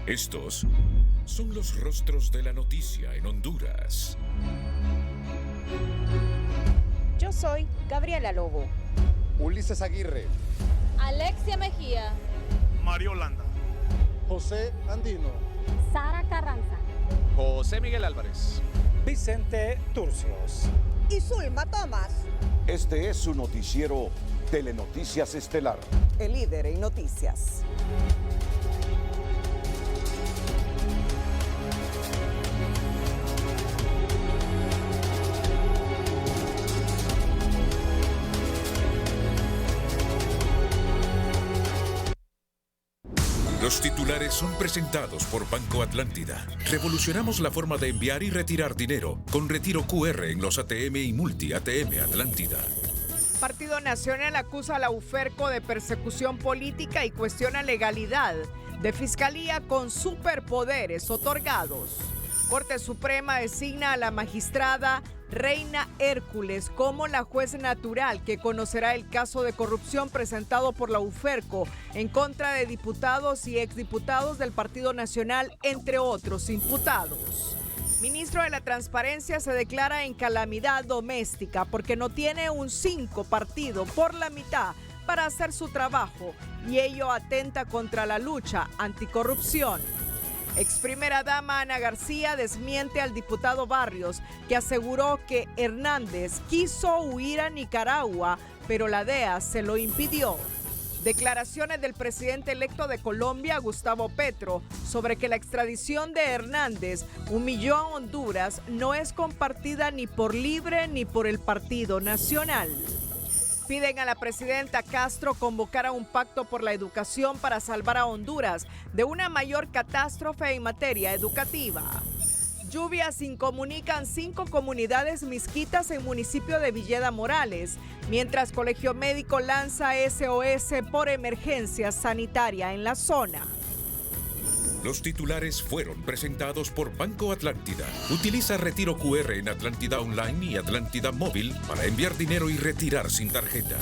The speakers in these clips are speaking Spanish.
Estos son los rostros de la noticia en Honduras. Yo soy Gabriela Lobo. Ulises Aguirre. Alexia Mejía. Mario Landa. José Andino. Sara Carranza. José Miguel Álvarez. Vicente Turcios. Y Zulma Tomás. Este es su noticiero Telenoticias Estelar. El líder en noticias. Los titulares son presentados por Banco Atlántida. Revolucionamos la forma de enviar y retirar dinero con retiro QR en los ATM y multi-ATM Atlántida. Partido Nacional acusa a la UFERCO de persecución política y cuestiona legalidad de fiscalía con superpoderes otorgados. Corte Suprema designa a la magistrada Reina Hércules como la juez natural que conocerá el caso de corrupción presentado por la UFERCO en contra de diputados y exdiputados del Partido Nacional, entre otros imputados. Ministro de la Transparencia se declara en calamidad doméstica porque no tiene un 5 partido por la mitad para hacer su trabajo y ello atenta contra la lucha anticorrupción. Ex primera dama Ana García desmiente al diputado Barrios, que aseguró que Hernández quiso huir a Nicaragua, pero la DEA se lo impidió. Declaraciones del presidente electo de Colombia, Gustavo Petro, sobre que la extradición de Hernández humilló a Honduras no es compartida ni por Libre ni por el Partido Nacional. Piden a la presidenta Castro convocar a un pacto por la educación para salvar a Honduras de una mayor catástrofe en materia educativa. Lluvias incomunican 5 comunidades misquitas en municipio de Villeda Morales, mientras Colegio Médico lanza SOS por emergencia sanitaria en la zona. Los titulares fueron presentados por Banco Atlántida. Utiliza retiro QR en Atlántida Online y Atlántida Móvil para enviar dinero y retirar sin tarjeta.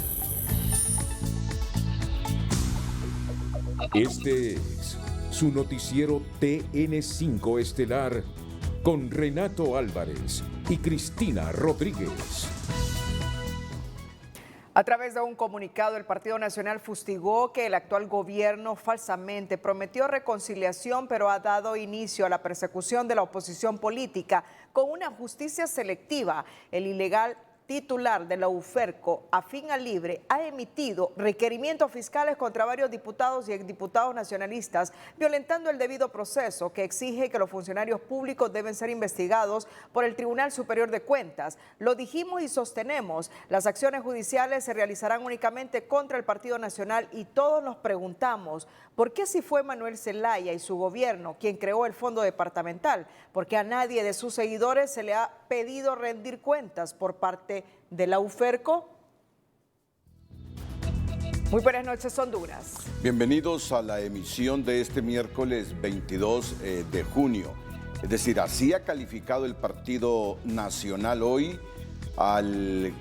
Este es su noticiero TN5 Estelar con Renato Álvarez y Cristina Rodríguez. A través de un comunicado, el Partido Nacional fustigó que el actual gobierno falsamente prometió reconciliación, pero ha dado inicio a la persecución de la oposición política con una justicia selectiva. El ilegal titular de la UFERCO, Afín a Libre, ha emitido requerimientos fiscales contra varios diputados y exdiputados nacionalistas, violentando el debido proceso que exige que los funcionarios públicos deben ser investigados por el Tribunal Superior de Cuentas. Lo dijimos y sostenemos, las acciones judiciales se realizarán únicamente contra el Partido Nacional y todos nos preguntamos, ¿por qué si fue Manuel Zelaya y su gobierno quien creó el fondo departamental? Porque a nadie de sus seguidores se le ha pedido rendir cuentas por parte de la UFERCO. Muy buenas noches, Honduras. Bienvenidos a la emisión de este miércoles 22 de junio. Es decir, así ha calificado el Partido Nacional hoy al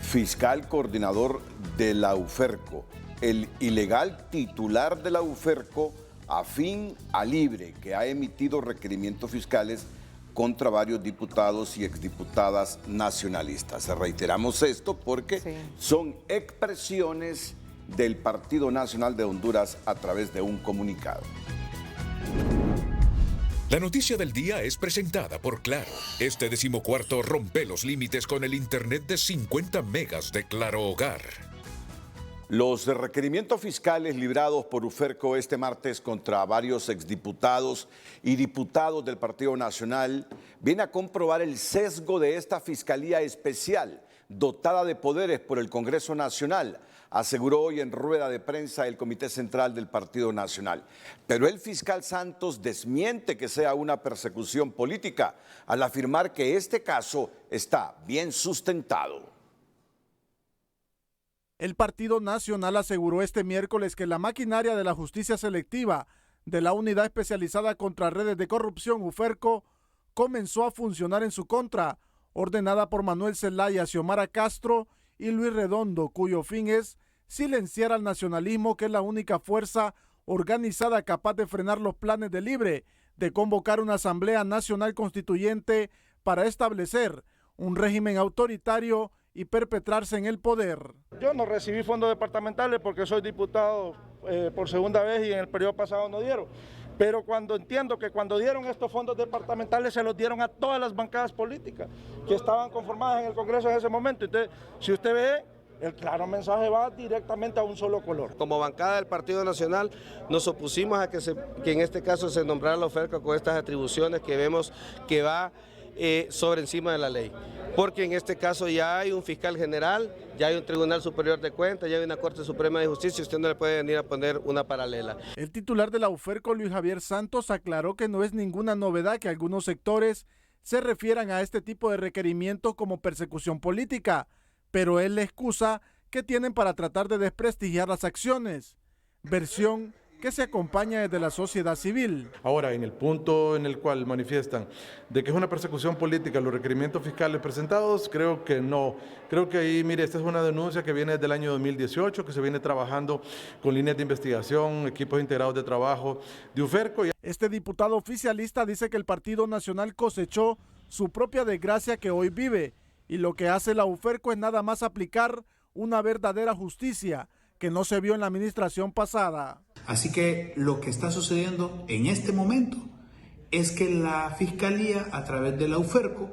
fiscal coordinador de la UFERCO, el ilegal titular de la UFERCO, Afín a Libre, que ha emitido requerimientos fiscales contra varios diputados y exdiputadas nacionalistas. Reiteramos esto porque son expresiones del Partido Nacional de Honduras a través de un comunicado. La noticia del día es presentada por Claro. Este 14º rompe los límites con el internet de 50 megas de Claro Hogar. Los requerimientos fiscales librados por UFERCO este martes contra varios exdiputados y diputados del Partido Nacional viene a comprobar el sesgo de esta Fiscalía Especial, dotada de poderes por el Congreso Nacional, aseguró hoy en rueda de prensa el Comité Central del Partido Nacional. Pero el fiscal Santos desmiente que sea una persecución política al afirmar que este caso está bien sustentado. El Partido Nacional aseguró este miércoles que la maquinaria de la justicia selectiva de la Unidad Especializada contra Redes de Corrupción, UFERCO, comenzó a funcionar en su contra, ordenada por Manuel Zelaya, Xiomara Castro y Luis Redondo, cuyo fin es silenciar al nacionalismo, que es la única fuerza organizada capaz de frenar los planes de Libre de convocar una Asamblea Nacional Constituyente para establecer un régimen autoritario y perpetrarse en el poder. Yo no recibí fondos departamentales porque soy diputado por segunda vez y en el periodo pasado no dieron. Pero entiendo que cuando dieron estos fondos departamentales se los dieron a todas las bancadas políticas que estaban conformadas en el Congreso en ese momento. Entonces, si usted ve, el claro mensaje va directamente a un solo color. Como bancada del Partido Nacional nos opusimos a que en este caso se nombrara la Uferco con estas atribuciones que vemos que va sobre encima de la ley. Porque en este caso ya hay un fiscal general, ya hay un Tribunal Superior de Cuentas, ya hay una Corte Suprema de Justicia, usted no le puede venir a poner una paralela. El titular de la Uferco, Luis Javier Santos, aclaró que no es ninguna novedad que algunos sectores se refieran a este tipo de requerimientos como persecución política, pero él le excusa que tienen para tratar de desprestigiar las acciones, versión que se acompaña desde la sociedad civil. Ahora, en el punto en el cual manifiestan de que es una persecución política los requerimientos fiscales presentados, creo que no. Creo que ahí, mire, esta es una denuncia que viene desde el año 2018, que se viene trabajando con líneas de investigación, equipos integrados de trabajo de Uferco. Este diputado oficialista dice que el Partido Nacional cosechó su propia desgracia que hoy vive, y lo que hace la Uferco es nada más aplicar una verdadera justicia que no se vio en la administración pasada. Así que lo que está sucediendo en este momento es que la Fiscalía, a través de la Uferco,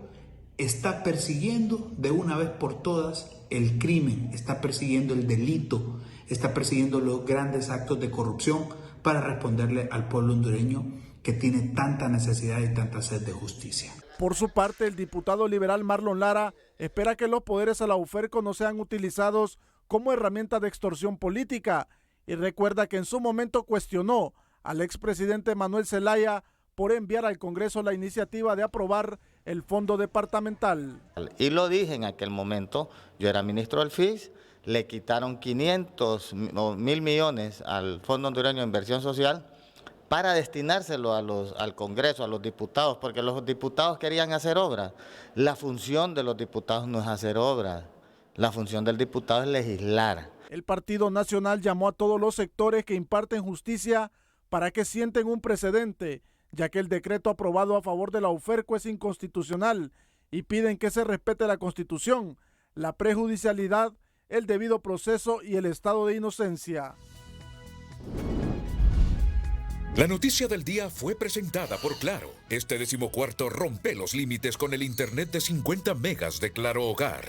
está persiguiendo de una vez por todas el crimen, está persiguiendo el delito, está persiguiendo los grandes actos de corrupción para responderle al pueblo hondureño que tiene tanta necesidad y tanta sed de justicia. Por su parte, el diputado liberal Marlon Lara espera que los poderes a la Uferco no sean utilizados como herramienta de extorsión política y recuerda que en su momento cuestionó al expresidente Manuel Zelaya por enviar al Congreso la iniciativa de aprobar el fondo departamental. Y lo dije en aquel momento, yo era ministro del FIS, le quitaron 500 o 1.000 millones al Fondo Hondureño de Inversión Social para destinárselo al Congreso, a los diputados, porque los diputados querían hacer obras. La función de los diputados no es hacer obras, la función del diputado es legislar. El Partido Nacional llamó a todos los sectores que imparten justicia para que sienten un precedente, ya que el decreto aprobado a favor de la Uferco es inconstitucional y piden que se respete la Constitución, la prejudicialidad, el debido proceso y el estado de inocencia. La noticia del día fue presentada por Claro. Este 14º rompe los límites con el internet de 50 megas de Claro Hogar.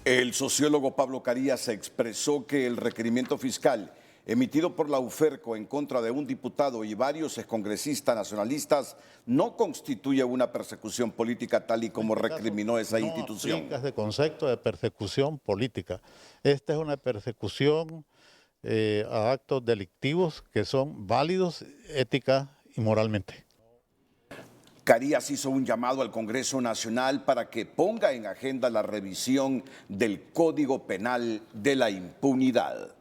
El sociólogo Pablo Carías expresó que el requerimiento fiscal emitido por la Uferco en contra de un diputado y varios excongresistas nacionalistas no constituye una persecución política tal y como recriminó esa institución. No aplica ese concepto de persecución política. Esta es una persecución a actos delictivos que son válidos ética y moralmente. Carías hizo un llamado al Congreso Nacional para que ponga en agenda la revisión del Código Penal de la impunidad.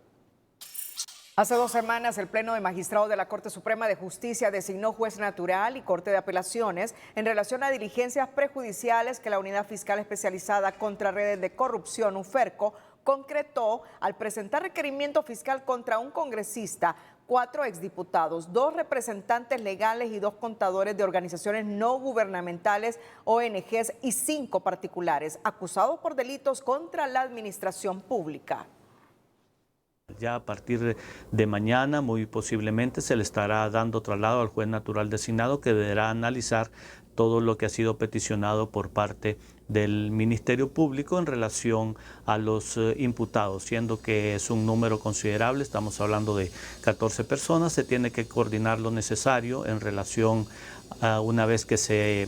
Hace 2 semanas, el Pleno de Magistrados de la Corte Suprema de Justicia designó juez natural y Corte de Apelaciones en relación a diligencias prejudiciales que la Unidad Fiscal Especializada contra Redes de Corrupción, Uferco, concretó al presentar requerimiento fiscal contra un congresista, 4 exdiputados, 2 representantes legales y 2 contadores de organizaciones no gubernamentales, ONGs y 5 particulares, acusados por delitos contra la administración pública. Ya a partir de mañana, muy posiblemente, se le estará dando traslado al juez natural designado que deberá analizar todo lo que ha sido peticionado por parte del Ministerio Público en relación a los imputados, siendo que es un número considerable, estamos hablando de 14 personas, se tiene que coordinar lo necesario en relación a una vez que se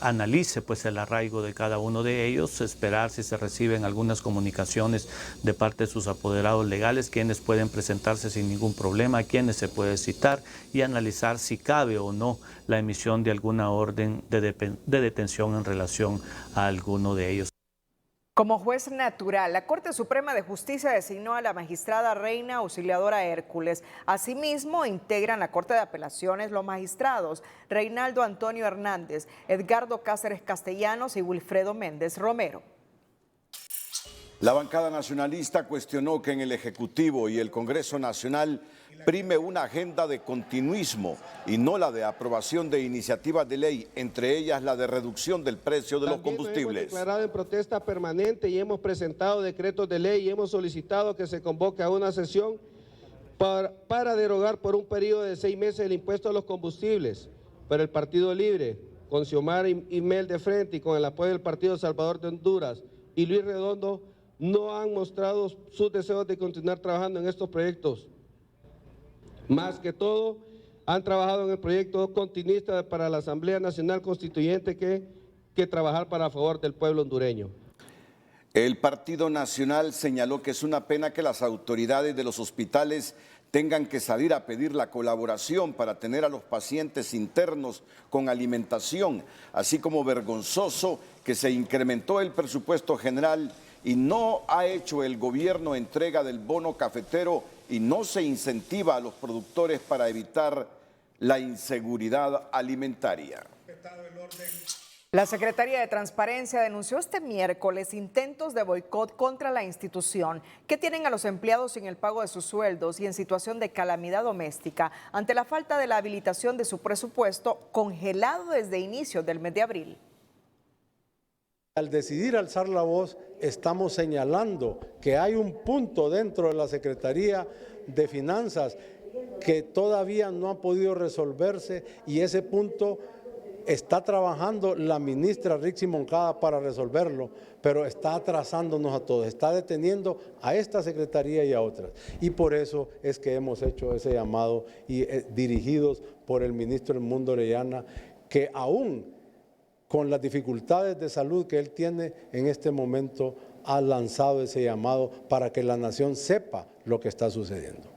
analice pues el arraigo de cada uno de ellos, esperar si se reciben algunas comunicaciones de parte de sus apoderados legales, quienes pueden presentarse sin ningún problema, quienes se puede citar y analizar si cabe o no la emisión de alguna orden de detención en relación a alguno de ellos. Como juez natural, la Corte Suprema de Justicia designó a la magistrada Reina Auxiliadora Hércules. Asimismo, integran la Corte de Apelaciones los magistrados Reinaldo Antonio Hernández, Edgardo Cáceres Castellanos y Wilfredo Méndez Romero. La bancada nacionalista cuestionó que en el Ejecutivo y el Congreso Nacional prime una agenda de continuismo y no la de aprobación de iniciativas de ley, entre ellas la de reducción del precio de los combustibles. Hemos declarado en protesta permanente y hemos presentado decretos de ley y hemos solicitado que se convoque a una sesión para derogar por un periodo de 6 meses el impuesto a los combustibles. Pero el Partido Libre, con Xiomara y Mel de frente y con el apoyo del Partido Salvador de Honduras y Luis Redondo, no han mostrado sus deseos de continuar trabajando en estos proyectos. Más que todo, han trabajado en el proyecto continuista para la Asamblea Nacional Constituyente que trabajar para favor del pueblo hondureño. El Partido Nacional señaló que es una pena que las autoridades de los hospitales tengan que salir a pedir la colaboración para tener a los pacientes internos con alimentación, así como vergonzoso que se incrementó el presupuesto general y no ha hecho el gobierno entrega del bono cafetero y no se incentiva a los productores para evitar la inseguridad alimentaria. La Secretaría de Transparencia denunció este miércoles intentos de boicot contra la institución que tienen a los empleados sin el pago de sus sueldos y en situación de calamidad doméstica ante la falta de la habilitación de su presupuesto congelado desde inicios del mes de abril. Al decidir alzar la voz, estamos señalando que hay un punto dentro de la Secretaría de Finanzas que todavía no ha podido resolverse y ese punto está trabajando la ministra Rixi Moncada para resolverlo, pero está atrasándonos a todos, está deteniendo a esta Secretaría y a otras. Y por eso es que hemos hecho ese llamado y dirigidos por el ministro Edmundo Orellana, que aún con las dificultades de salud que él tiene en este momento, ha lanzado ese llamado para que la nación sepa lo que está sucediendo.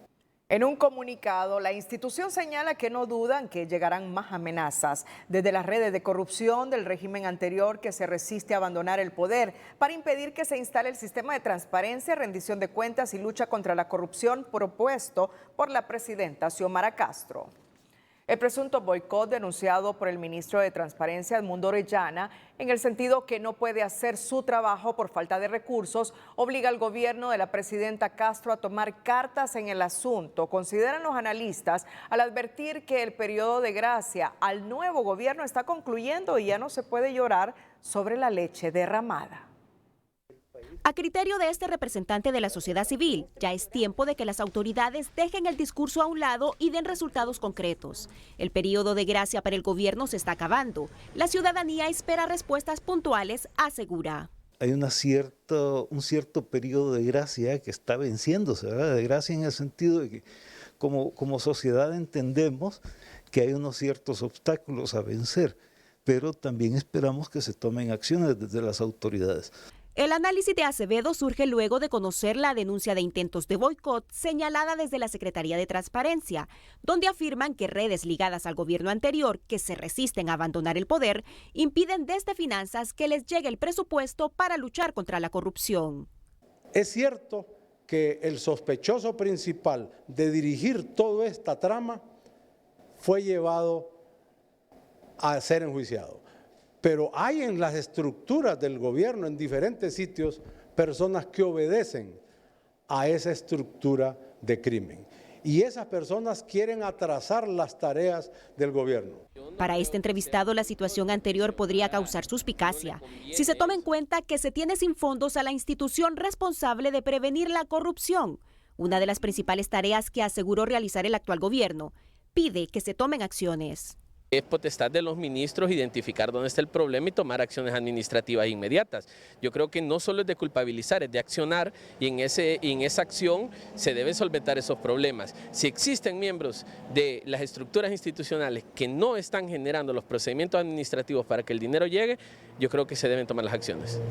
En un comunicado, la institución señala que no dudan que llegarán más amenazas desde las redes de corrupción del régimen anterior que se resiste a abandonar el poder para impedir que se instale el sistema de transparencia, rendición de cuentas y lucha contra la corrupción propuesto por la presidenta Xiomara Castro. El presunto boicot denunciado por el ministro de Transparencia, Edmundo Orellana, en el sentido que no puede hacer su trabajo por falta de recursos, obliga al gobierno de la presidenta Castro a tomar cartas en el asunto, consideran los analistas, al advertir que el periodo de gracia al nuevo gobierno está concluyendo y ya no se puede llorar sobre la leche derramada. A criterio de este representante de la sociedad civil, ya es tiempo de que las autoridades dejen el discurso a un lado y den resultados concretos. El periodo de gracia para el gobierno se está acabando. La ciudadanía espera respuestas puntuales, asegura. Hay un cierto periodo de gracia que está venciéndose, ¿verdad? De gracia en el sentido de que como sociedad entendemos que hay unos ciertos obstáculos a vencer, pero también esperamos que se tomen acciones desde las autoridades. El análisis de Acevedo surge luego de conocer la denuncia de intentos de boicot señalada desde la Secretaría de Transparencia, donde afirman que redes ligadas al gobierno anterior que se resisten a abandonar el poder impiden desde finanzas que les llegue el presupuesto para luchar contra la corrupción. Es cierto que el sospechoso principal de dirigir toda esta trama fue llevado a ser enjuiciado. Pero hay en las estructuras del gobierno, en diferentes sitios, personas que obedecen a esa estructura de crimen. Y esas personas quieren atrasar las tareas del gobierno. Para este entrevistado, la situación anterior podría causar suspicacia, si se toma en cuenta que se tiene sin fondos a la institución responsable de prevenir la corrupción, una de las principales tareas que aseguró realizar el actual gobierno. Pide que se tomen acciones. Es potestad de los ministros identificar dónde está el problema y tomar acciones administrativas inmediatas. Yo creo que no solo es de culpabilizar, es de accionar y en esa acción se deben solventar esos problemas. Si existen miembros de las estructuras institucionales que no están generando los procedimientos administrativos para que el dinero llegue, yo creo que se deben tomar las acciones.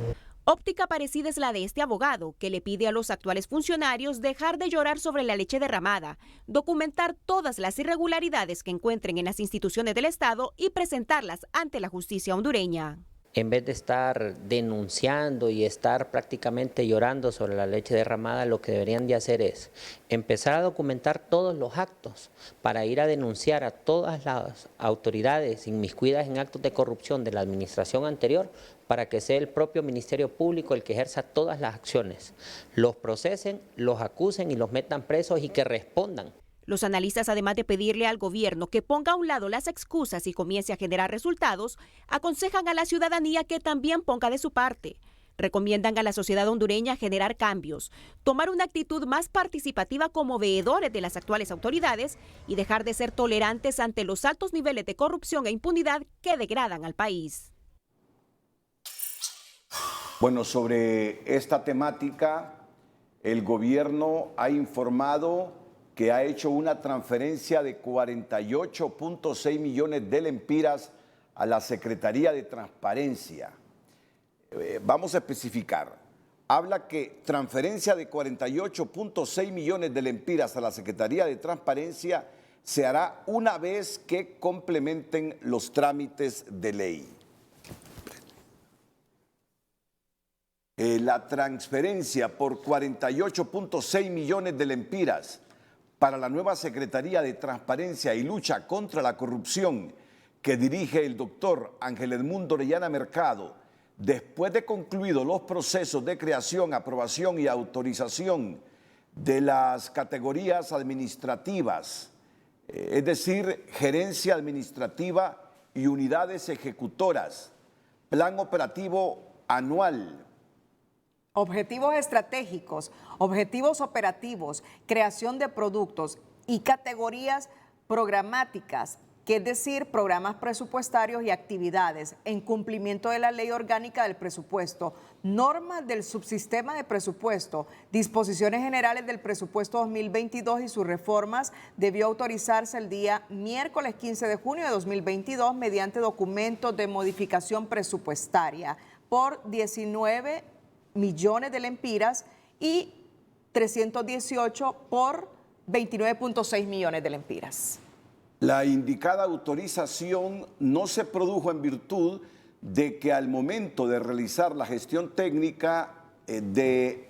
Óptica parecida es la de este abogado, que le pide a los actuales funcionarios dejar de llorar sobre la leche derramada, documentar todas las irregularidades que encuentren en las instituciones del Estado y presentarlas ante la justicia hondureña. en vez de estar denunciando y estar prácticamente llorando sobre la leche derramada, lo que deberían de hacer es empezar a documentar todos los actos para ir a denunciar a todas las autoridades inmiscuidas en actos de corrupción de la administración anterior, para que sea el propio Ministerio Público el que ejerza todas las acciones, los procesen, los acusen y los metan presos y que respondan. Los analistas, además de pedirle al gobierno que ponga a un lado las excusas y comience a generar resultados, aconsejan a la ciudadanía que también ponga de su parte. Recomiendan a la sociedad hondureña generar cambios, tomar una actitud más participativa como veedores de las actuales autoridades y dejar de ser tolerantes ante los altos niveles de corrupción e impunidad que degradan al país. Bueno, sobre esta temática, el gobierno ha informado que ha hecho una transferencia de 48.6 millones de lempiras a la Secretaría de Transparencia. Vamos a especificar. Habla que transferencia de 48.6 millones de lempiras a la Secretaría de Transparencia se hará una vez que complementen los trámites de ley. La transferencia por 48.6 millones de lempiras para la nueva Secretaría de Transparencia y Lucha contra la Corrupción que dirige el doctor Ángel Edmundo Orellana Mercado, después de concluidos los procesos de creación, aprobación y autorización de las categorías administrativas, es decir, gerencia administrativa y unidades ejecutoras, plan operativo anual, objetivos estratégicos, objetivos operativos, creación de productos y categorías programáticas, que es decir, programas presupuestarios y actividades en cumplimiento de la Ley Orgánica del Presupuesto, normas del subsistema de presupuesto, disposiciones generales del presupuesto 2022 y sus reformas, debió autorizarse el día miércoles 15 de junio de 2022 mediante documentos de modificación presupuestaria por 19 millones de lempiras y 318 por 29.6 millones de lempiras. La indicada autorización no se produjo en virtud de que al momento de realizar la gestión técnica de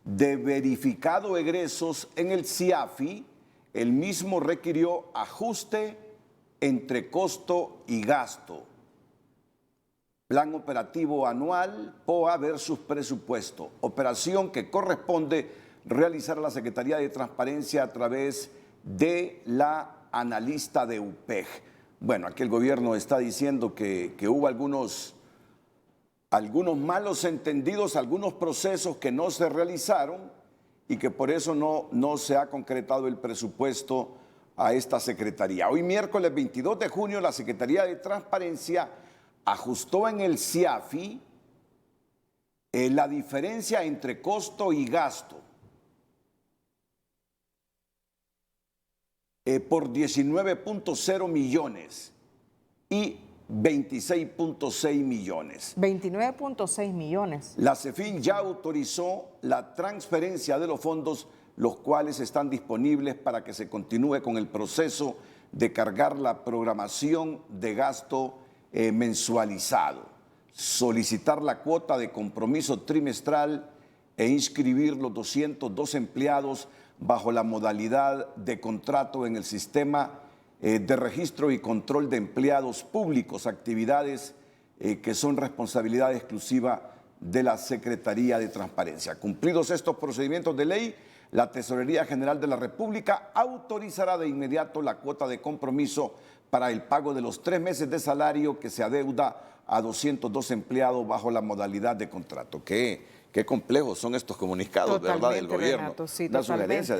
verificado egresos en el CIAFI, el mismo requirió ajuste entre costo y gasto. Plan operativo anual, POA versus presupuesto, operación que corresponde realizar a la Secretaría de Transparencia a través de la analista de UPEG. Bueno, aquí el gobierno está diciendo que hubo algunos malos entendidos, algunos procesos que no se realizaron y que por eso no se ha concretado el presupuesto a esta Secretaría. Hoy miércoles 22 de junio la Secretaría de Transparencia ajustó en el CIAFI la diferencia entre costo y gasto por 19.0 millones y 26.6 millones. 29.6 millones. La CEFIN ya autorizó la transferencia de los fondos, los cuales están disponibles para que se continúe con el proceso de cargar la programación de gasto mensualizado, solicitar la cuota de compromiso trimestral e inscribir los 202 empleados bajo la modalidad de contrato en el sistema de registro y control de empleados públicos, actividades que son responsabilidad exclusiva de la Secretaría de Transparencia. Cumplidos estos procedimientos de ley, la Tesorería General de la República autorizará de inmediato la cuota de compromiso para el pago de los 3 meses de salario que se adeuda a 202 empleados bajo la modalidad de contrato. Qué complejos son estos comunicados, ¿verdad?, del gobierno. Renato, sí, una sugerencia,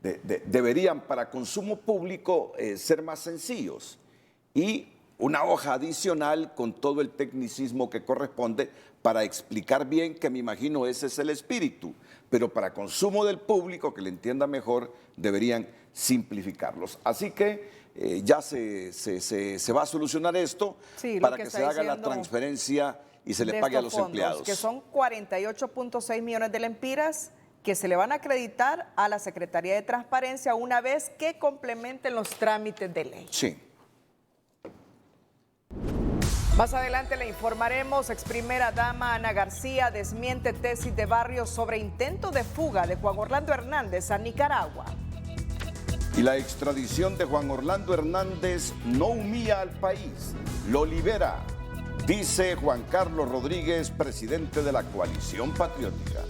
deberían para consumo público ser más sencillos y una hoja adicional con todo el tecnicismo que corresponde para explicar bien, que me imagino ese es el espíritu, pero para consumo del público, que le entienda mejor, deberían simplificarlos. Así que ya se va a solucionar esto, sí, para que se haga la transferencia y se le pague a los fondos, empleados. Que son 48.6 millones de lempiras que se le van a acreditar a la Secretaría de Transparencia una vez que complementen los trámites de ley. Sí. Más adelante le informaremos, exprimera dama Ana García desmiente tesis de Barrios sobre intento de fuga de Juan Orlando Hernández a Nicaragua. Y la extradición de Juan Orlando Hernández no humilla al país, lo libera, dice Juan Carlos Rodríguez, presidente de la Coalición Patriótica.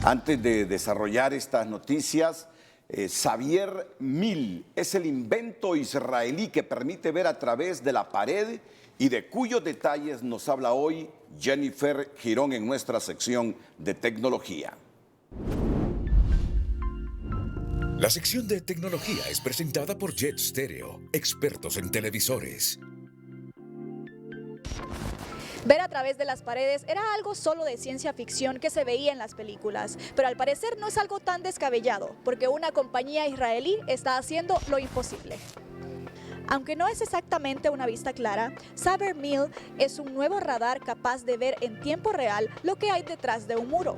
Antes de desarrollar estas noticias, Xavier Mil es el invento israelí que permite ver a través de la pared y de cuyos detalles nos habla hoy Jennifer Girón en nuestra sección de tecnología. La sección de tecnología es presentada por Jet Stereo, expertos en televisores. Ver a través de las paredes era algo solo de ciencia ficción que se veía en las películas, pero al parecer no es algo tan descabellado, porque una compañía israelí está haciendo lo imposible. Aunque no es exactamente una vista clara, Xavier Mil es un nuevo radar capaz de ver en tiempo real lo que hay detrás de un muro.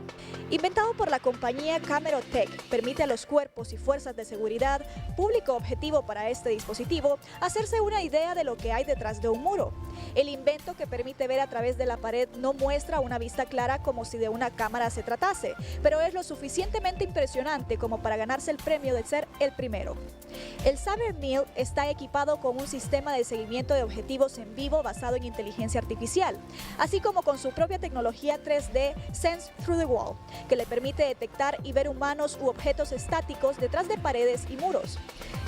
Inventado por la compañía Camerotech, permite a los cuerpos y fuerzas de seguridad, público objetivo para este dispositivo, hacerse una idea de lo que hay detrás de un muro. El invento, que permite ver a través de la pared, no muestra una vista clara como si de una cámara se tratase, pero es lo suficientemente impresionante como para ganarse el premio de ser el primero. El Xavier Mil está equipado con un sistema de seguimiento de objetivos en vivo basado en inteligencia artificial, así como con su propia tecnología 3D Sense Through the Wall, que le permite detectar y ver humanos u objetos estáticos detrás de paredes y muros.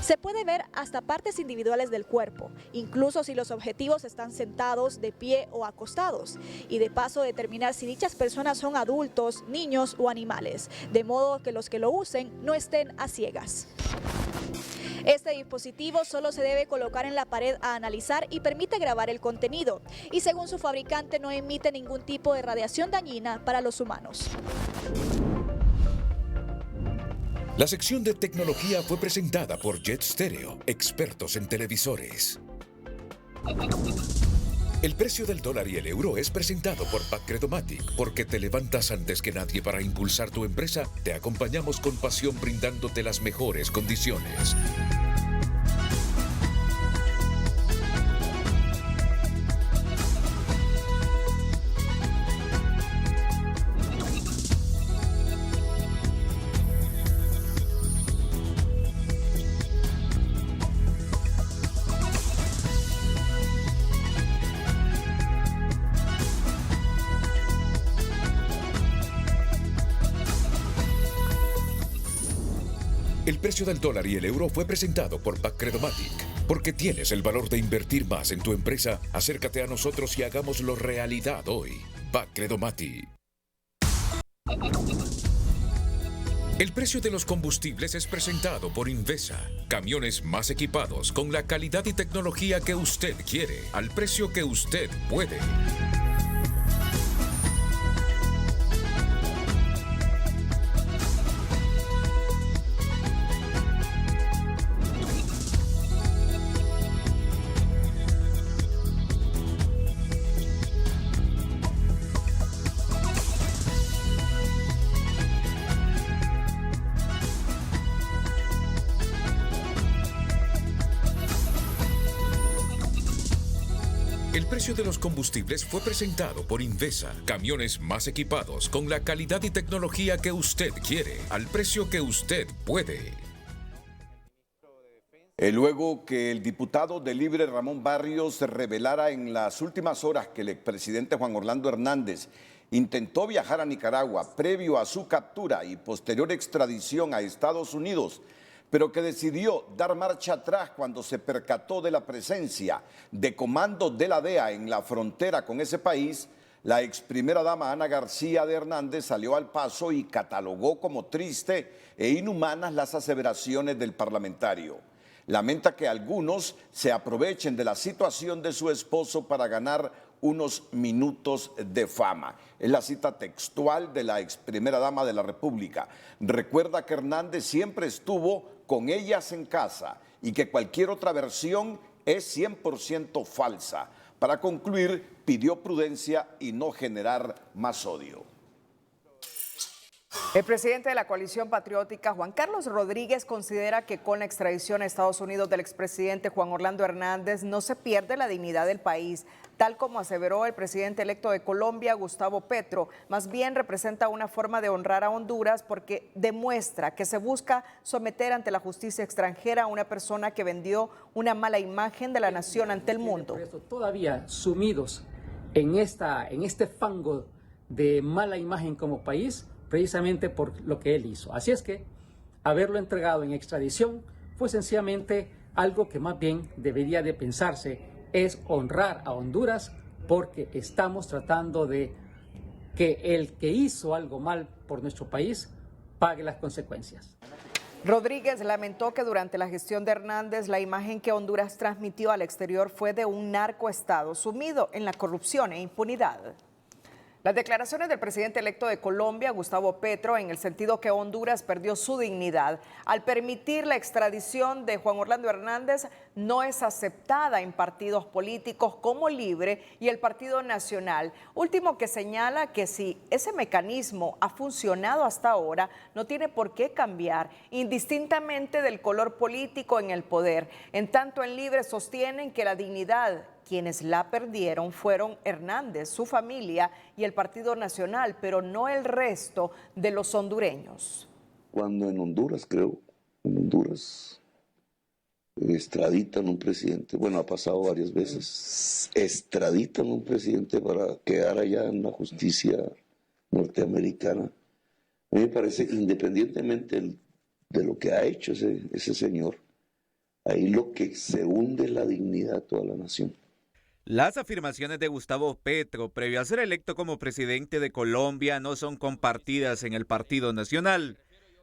Se puede ver hasta partes individuales del cuerpo, incluso si los objetivos están sentados, de pie o acostados, y de paso determinar si dichas personas son adultos, niños o animales, de modo que los que lo usen no estén a ciegas. Este dispositivo solo se debe colocar en la pared a analizar y permite grabar el contenido, y según su fabricante no emite ningún tipo de radiación dañina para los humanos. La sección de tecnología fue presentada por Jet Stereo, expertos en televisores. El precio del dólar y el euro es presentado por Bacredomatic, porque te levantas antes que nadie para impulsar tu empresa. Te acompañamos con pasión brindándote las mejores condiciones. El precio del dólar y el euro fue presentado por Bacredomatic. Porque tienes el valor de invertir más en tu empresa, acércate a nosotros y hagámoslo realidad hoy. Bacredomatic. El precio de los combustibles es presentado por Invesa. Camiones más equipados con la calidad y tecnología que usted quiere, al precio que usted puede. El precio de los combustibles fue presentado por Invesa. Camiones más equipados con la calidad y tecnología que usted quiere, al precio que usted puede. Luego que el diputado de Libre Ramón Barrios revelara en las últimas horas que el expresidente Juan Orlando Hernández intentó viajar a Nicaragua previo a su captura y posterior extradición a Estados Unidos, pero que decidió dar marcha atrás cuando se percató de la presencia de comandos de la DEA en la frontera con ese país, la ex primera dama Ana García de Hernández salió al paso y catalogó como triste e inhumanas las aseveraciones del parlamentario. Lamenta que algunos se aprovechen de la situación de su esposo para ganar unos minutos de fama. Es la cita textual de la ex primera dama de la República. Recuerda que Hernández siempre estuvo con ellas en casa y que cualquier otra versión es 100% falsa. Para concluir, pidió prudencia y no generar más odio. El presidente de la coalición patriótica, Juan Carlos Rodríguez, considera que con la extradición a Estados Unidos del expresidente Juan Orlando Hernández no se pierde la dignidad del país, tal como aseveró el presidente electo de Colombia, Gustavo Petro. Más bien representa una forma de honrar a Honduras porque demuestra que se busca someter ante la justicia extranjera a una persona que vendió una mala imagen de la nación ante el mundo. Todavía sumidos en este fango de mala imagen como país, precisamente por lo que él hizo. Así es que haberlo entregado en extradición fue sencillamente algo que más bien debería de pensarse, es honrar a Honduras, porque estamos tratando de que el que hizo algo mal por nuestro país pague las consecuencias. Rodríguez lamentó que durante la gestión de Hernández la imagen que Honduras transmitió al exterior fue de un narcoestado sumido en la corrupción e impunidad. Las declaraciones del presidente electo de Colombia, Gustavo Petro, en el sentido que Honduras perdió su dignidad al permitir la extradición de Juan Orlando Hernández, no es aceptada en partidos políticos como Libre y el Partido Nacional. Último que señala que si ese mecanismo ha funcionado hasta ahora, no tiene por qué cambiar, indistintamente del color político en el poder. En tanto, en Libre sostienen que la dignidad, quienes la perdieron fueron Hernández, su familia y el Partido Nacional, pero no el resto de los hondureños. Cuando en Honduras, extraditan a un presidente, bueno, ha pasado varias veces, extraditan a un presidente para quedar allá en la justicia norteamericana. A mí me parece que independientemente de lo que ha hecho ese señor, ahí lo que se hunde es la dignidad de toda la nación. Las afirmaciones de Gustavo Petro, previo a ser electo como presidente de Colombia, no son compartidas en el Partido Nacional,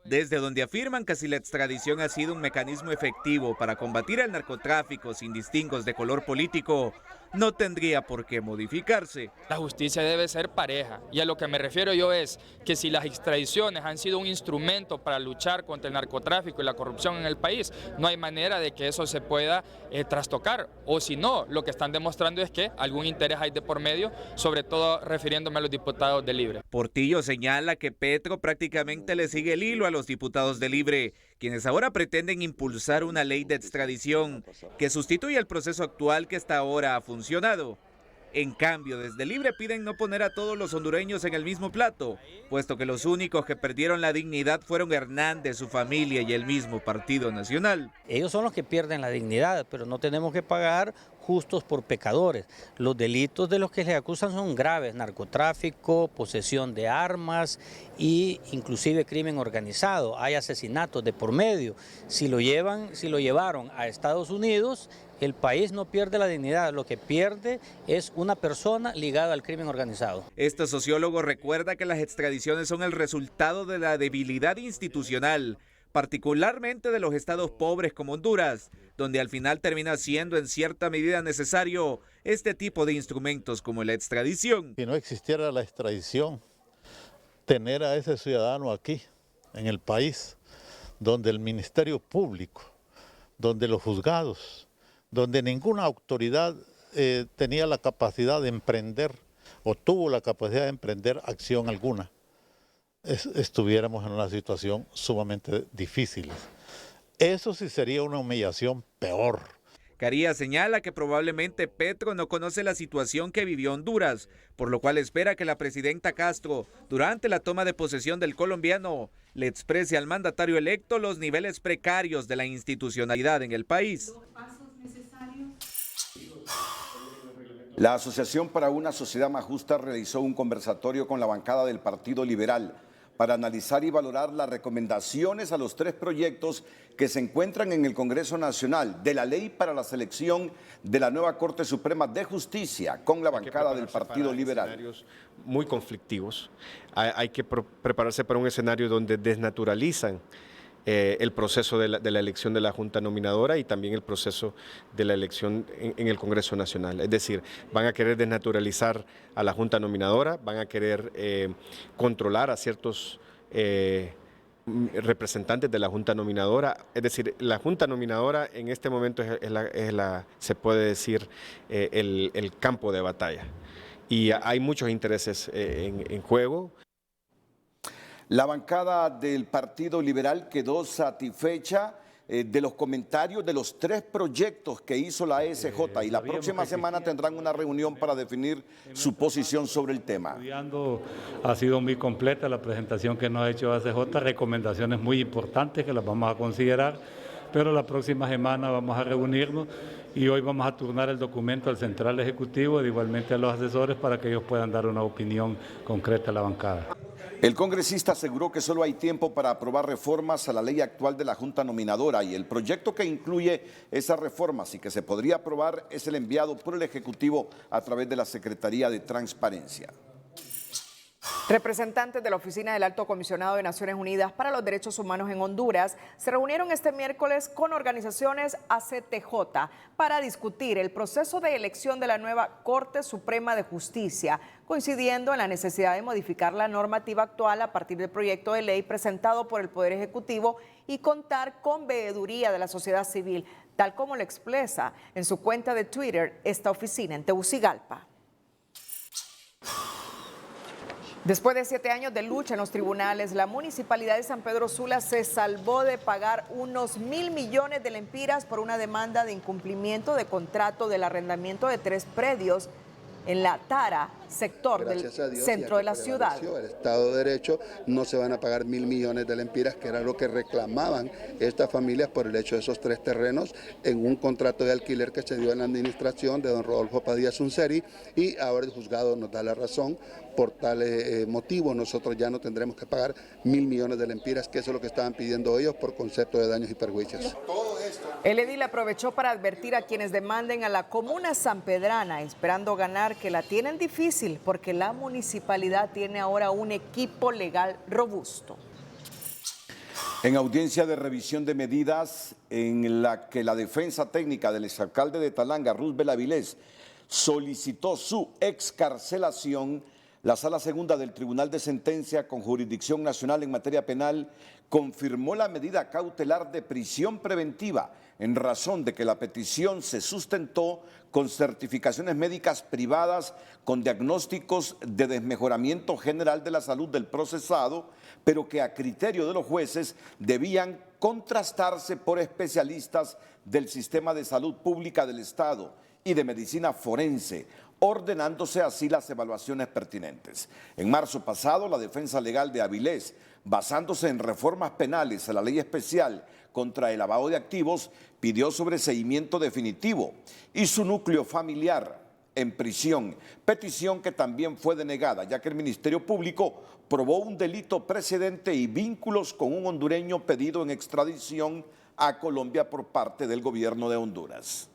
desde donde afirman que si la extradición ha sido un mecanismo efectivo para combatir el narcotráfico sin distingos de color político, no tendría por qué modificarse. La justicia debe ser pareja, y a lo que me refiero yo es que si las extradiciones han sido un instrumento para luchar contra el narcotráfico y la corrupción en el país, no hay manera de que eso se pueda trastocar, o si no, lo que están demostrando es que algún interés hay de por medio, sobre todo refiriéndome a los diputados de Libre. Portillo señala que Petro prácticamente le sigue el hilo a los diputados de Libre, quienes ahora pretenden impulsar una ley de extradición que sustituya el proceso actual que hasta ahora ha funcionado. En cambio, desde Libre piden no poner a todos los hondureños en el mismo plato, puesto que los únicos que perdieron la dignidad fueron Hernández, su familia y el mismo Partido Nacional. Ellos son los que pierden la dignidad, pero no tenemos que pagar justos por pecadores. Los delitos de los que se acusan son graves: narcotráfico, posesión de armas e inclusive crimen organizado. Hay asesinatos de por medio. Si lo llevaron a Estados Unidos, el país no pierde la dignidad, lo que pierde es una persona ligada al crimen organizado. Este sociólogo recuerda que las extradiciones son el resultado de la debilidad institucional, particularmente de los estados pobres como Honduras, donde al final termina siendo en cierta medida necesario este tipo de instrumentos como la extradición. Si no existiera la extradición, tener a ese ciudadano aquí, en el país, donde el Ministerio Público, donde los juzgados, donde ninguna autoridad tenía la capacidad de emprender o tuvo la capacidad de emprender acción alguna, estuviéramos en una situación sumamente difícil. Eso sí sería una humillación peor. Carías señala que probablemente Petro no conoce la situación que vivió Honduras, por lo cual espera que la presidenta Castro, durante la toma de posesión del colombiano, le exprese al mandatario electo los niveles precarios de la institucionalidad en el país. La Asociación para una Sociedad Más Justa realizó un conversatorio con la bancada del Partido Liberal para analizar y valorar las recomendaciones a los 3 proyectos que se encuentran en el Congreso Nacional de la Ley para la Selección de la nueva Corte Suprema de Justicia con la bancada del Partido Liberal. Escenarios muy conflictivos. Hay que prepararse para un escenario donde desnaturalizan el proceso de la elección de la Junta Nominadora y también el proceso de la elección en el Congreso Nacional. Es decir, van a querer desnaturalizar a la Junta Nominadora, van a querer controlar a ciertos representantes de la Junta Nominadora. Es decir, la Junta Nominadora en este momento se puede decir, el campo de batalla. Y hay muchos intereses en juego. La bancada del Partido Liberal quedó satisfecha de los comentarios de los 3 proyectos que hizo la ESJ y la próxima semana tendrán una reunión para definir su posición sobre el tema. Ha sido muy completa la presentación que nos ha hecho ESJ, recomendaciones muy importantes que las vamos a considerar, pero la próxima semana vamos a reunirnos y hoy vamos a turnar el documento al Central Ejecutivo e igualmente a los asesores para que ellos puedan dar una opinión concreta a la bancada. El congresista aseguró que solo hay tiempo para aprobar reformas a la ley actual de la Junta Nominadora y el proyecto que incluye esas reformas y que se podría aprobar es el enviado por el Ejecutivo a través de la Secretaría de Transparencia. Representantes de la Oficina del Alto Comisionado de Naciones Unidas para los Derechos Humanos en Honduras se reunieron este miércoles con organizaciones ACTJ para discutir el proceso de elección de la nueva Corte Suprema de Justicia, coincidiendo en la necesidad de modificar la normativa actual a partir del proyecto de ley presentado por el Poder Ejecutivo y contar con veeduría de la sociedad civil, tal como lo expresa en su cuenta de Twitter esta oficina en Tegucigalpa. Después de 7 años de lucha en los tribunales, la Municipalidad de San Pedro Sula se salvó de pagar unos 1.000 millones de lempiras por una demanda de incumplimiento de contrato del arrendamiento de 3 predios en la Tara, sector del centro de la ciudad. El Estado de Derecho, no se van a pagar 1.000 millones de lempiras, que era lo que reclamaban estas familias por el hecho de esos 3 terrenos en un contrato de alquiler que se dio en la administración de don Rodolfo Padilla Sunseri, y ahora el juzgado nos da la razón. Por tal motivo nosotros ya no tendremos que pagar 1.000 millones de lempiras, que eso es lo que estaban pidiendo ellos por concepto de daños y perjuicios. El edil aprovechó para advertir a quienes demanden a la comuna sanpedrana, esperando ganar, que la tienen difícil porque la municipalidad tiene ahora un equipo legal robusto. En audiencia de revisión de medidas en la que la defensa técnica del exalcalde de Talanga, Roosevelt Avilés, solicitó su excarcelación, la Sala Segunda del Tribunal de Sentencia con jurisdicción nacional en materia penal confirmó la medida cautelar de prisión preventiva en razón de que la petición se sustentó con certificaciones médicas privadas con diagnósticos de desmejoramiento general de la salud del procesado, pero que a criterio de los jueces debían contrastarse por especialistas del sistema de salud pública del Estado y de medicina forense, ordenándose así las evaluaciones pertinentes. En marzo pasado, la defensa legal de Avilés, basándose en reformas penales a la ley especial contra el lavado de activos, pidió sobreseimiento definitivo y su núcleo familiar en prisión, petición que también fue denegada, ya que el Ministerio Público probó un delito precedente y vínculos con un hondureño pedido en extradición a Colombia por parte del gobierno de Honduras.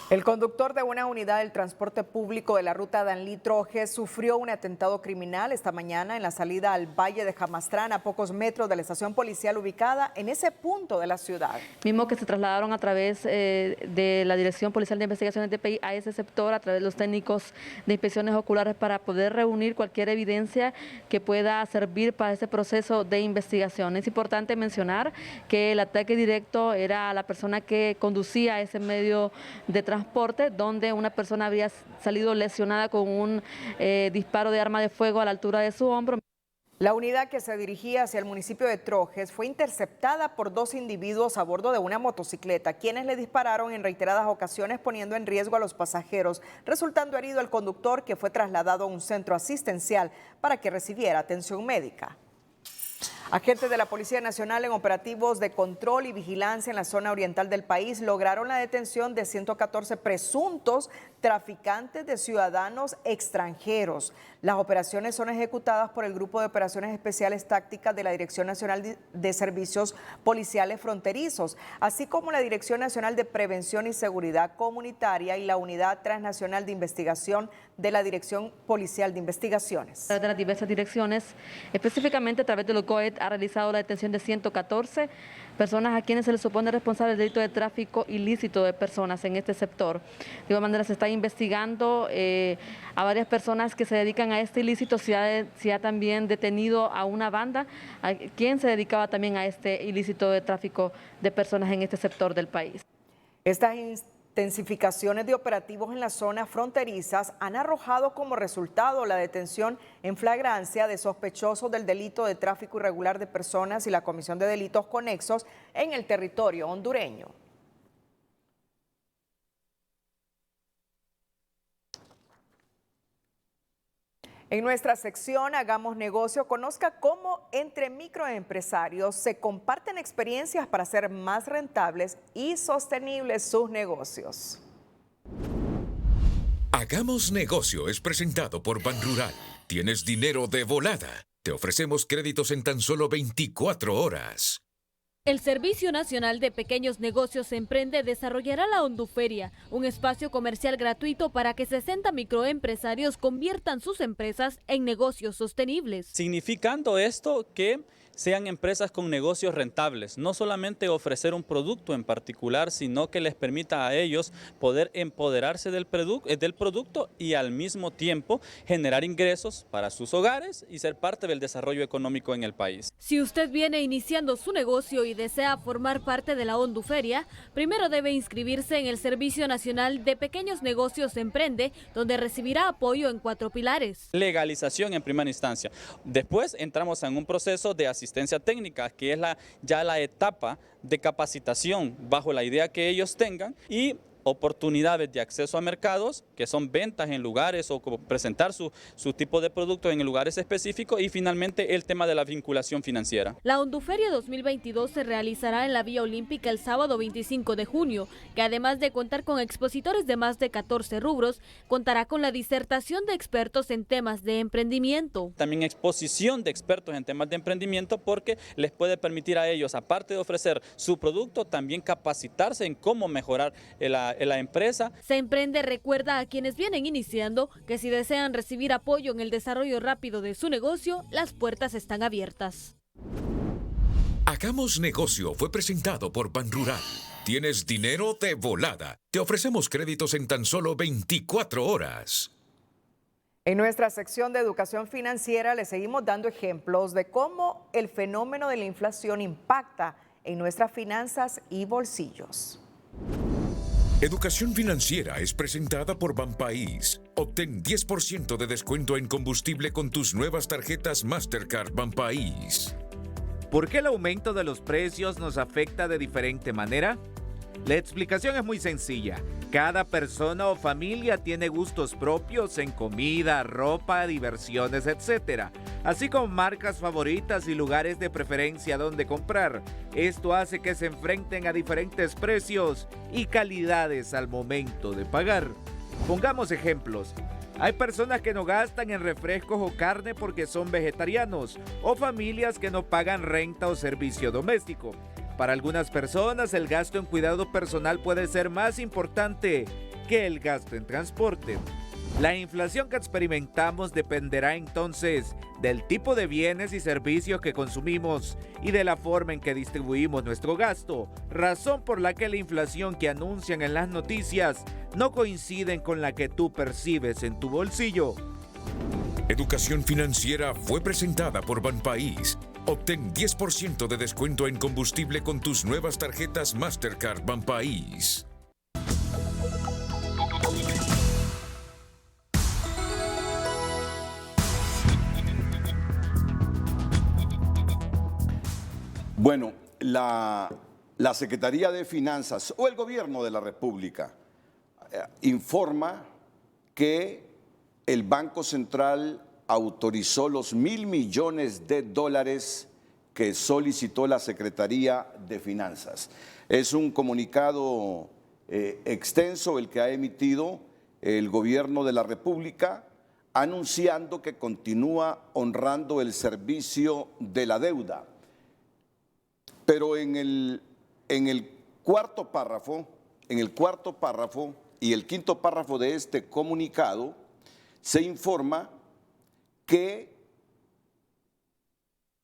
El conductor de una unidad del transporte público de la ruta Danlí-Trojes sufrió un atentado criminal esta mañana en la salida al Valle de Jamastrán, a pocos metros de la estación policial ubicada en ese punto de la ciudad. Mismo que se trasladaron a través de la Dirección Policial de Investigaciones DPI a ese sector, a través de los técnicos de inspecciones oculares, para poder reunir cualquier evidencia que pueda servir para ese proceso de investigación. Es importante mencionar que el ataque directo era a la persona que conducía ese medio de transporte, donde una persona habría salido lesionada con un disparo de arma de fuego a la altura de su hombro. La unidad que se dirigía hacia el municipio de Trojes fue interceptada por 2 individuos a bordo de una motocicleta, quienes le dispararon en reiteradas ocasiones, poniendo en riesgo a los pasajeros, resultando herido el conductor, que fue trasladado a un centro asistencial para que recibiera atención médica. Agentes de la Policía Nacional en operativos de control y vigilancia en la zona oriental del país lograron la detención de 114 presuntos traficantes de ciudadanos extranjeros. Las operaciones son ejecutadas por el Grupo de Operaciones Especiales Tácticas de la Dirección Nacional de Servicios Policiales Fronterizos, así como la Dirección Nacional de Prevención y Seguridad Comunitaria y la Unidad Transnacional de Investigación de la Dirección Policial de Investigaciones. De las diversas direcciones, específicamente a través de los GOET, ha realizado la detención de 114 personas a quienes se les supone responsable del delito de tráfico ilícito de personas en este sector. De igual manera se está investigando a varias personas que se dedican a este ilícito, se ha también detenido a una banda a quien se dedicaba también a este ilícito de tráfico de personas en este sector del país. Estas Intensificaciones de operativos en las zonas fronterizas han arrojado como resultado la detención en flagrancia de sospechosos del delito de tráfico irregular de personas y la comisión de delitos conexos en el territorio hondureño. En nuestra sección Hagamos Negocio, conozca cómo entre microempresarios se comparten experiencias para hacer más rentables y sostenibles sus negocios. Hagamos Negocio es presentado por Banrural. ¿Tienes dinero de volada? Te ofrecemos créditos en tan solo 24 horas. El Servicio Nacional de Pequeños Negocios Emprende desarrollará la Honduferia, un espacio comercial gratuito para que 60 microempresarios conviertan sus empresas en negocios sostenibles. Significando esto que sean empresas con negocios rentables, no solamente ofrecer un producto en particular, sino que les permita a ellos poder empoderarse del producto y al mismo tiempo generar ingresos para sus hogares y ser parte del desarrollo económico en el país. Si usted viene iniciando su negocio y desea formar parte de la Honduferia, primero debe inscribirse en el Servicio Nacional de Pequeños Negocios Emprende, donde recibirá apoyo en 4 pilares. Legalización en primera instancia. Después entramos en un proceso de asistencia técnica, que es ya la etapa de capacitación bajo la idea que ellos tengan, y oportunidades de acceso a mercados, que son ventas en lugares o presentar su tipo de producto en lugares específicos, y finalmente el tema de la vinculación financiera. La Honduferia 2022 se realizará en la Vía Olímpica el sábado 25 de junio, que además de contar con expositores de más de 14 rubros, contará con la disertación de expertos en temas de emprendimiento. También exposición de expertos en temas de emprendimiento, porque les puede permitir a ellos, aparte de ofrecer su producto, también capacitarse en cómo mejorar la empresa. Se Emprende recuerda a quienes vienen iniciando que si desean recibir apoyo en el desarrollo rápido de su negocio, las puertas están abiertas. Hagamos Negocio fue presentado por Banrural. ¿Tienes dinero de volada? Te ofrecemos créditos en tan solo 24 horas. En nuestra sección de educación financiera le seguimos dando ejemplos de cómo el fenómeno de la inflación impacta en nuestras finanzas y bolsillos. Educación Financiera es presentada por Banpaís. Obtén 10% de descuento en combustible con tus nuevas tarjetas Mastercard Banpaís. ¿Por qué el aumento de los precios nos afecta de diferente manera? La explicación es muy sencilla. Cada persona o familia tiene gustos propios en comida, ropa, diversiones, etc. Así como marcas favoritas y lugares de preferencia donde comprar. Esto hace que se enfrenten a diferentes precios y calidades al momento de pagar. Pongamos ejemplos. Hay personas que no gastan en refrescos o carne porque son vegetarianos, o familias que no pagan renta o servicio doméstico. Para algunas personas, el gasto en cuidado personal puede ser más importante que el gasto en transporte. La inflación que experimentamos dependerá entonces del tipo de bienes y servicios que consumimos y de la forma en que distribuimos nuestro gasto, razón por la que la inflación que anuncian en las noticias no coinciden con la que tú percibes en tu bolsillo. Educación Financiera fue presentada por Banpaís. Obtén 10% de descuento en combustible con tus nuevas tarjetas Mastercard Banpaís. Bueno, la Secretaría de Finanzas o el Gobierno de la República informa que el Banco Central autorizó los $1.000 millones que solicitó la Secretaría de Finanzas. Es un comunicado extenso el que ha emitido el Gobierno de la República, anunciando que continúa honrando el servicio de la deuda. Pero en el cuarto párrafo y el quinto párrafo de este comunicado se informa que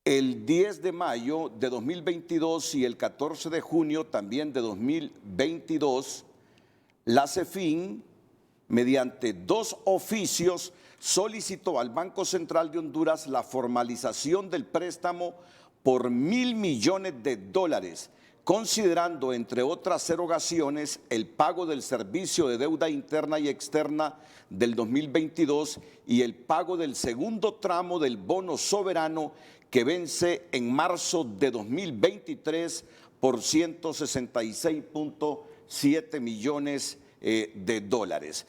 el 10 de mayo de 2022 y el 14 de junio también de 2022, la CEFIN, mediante 2 oficios, solicitó al Banco Central de Honduras la formalización del préstamo por $1.000 millones considerando, entre otras erogaciones, el pago del servicio de deuda interna y externa del 2022 y el pago del segundo tramo del bono soberano que vence en marzo de 2023 por 166.7 millones de dólares.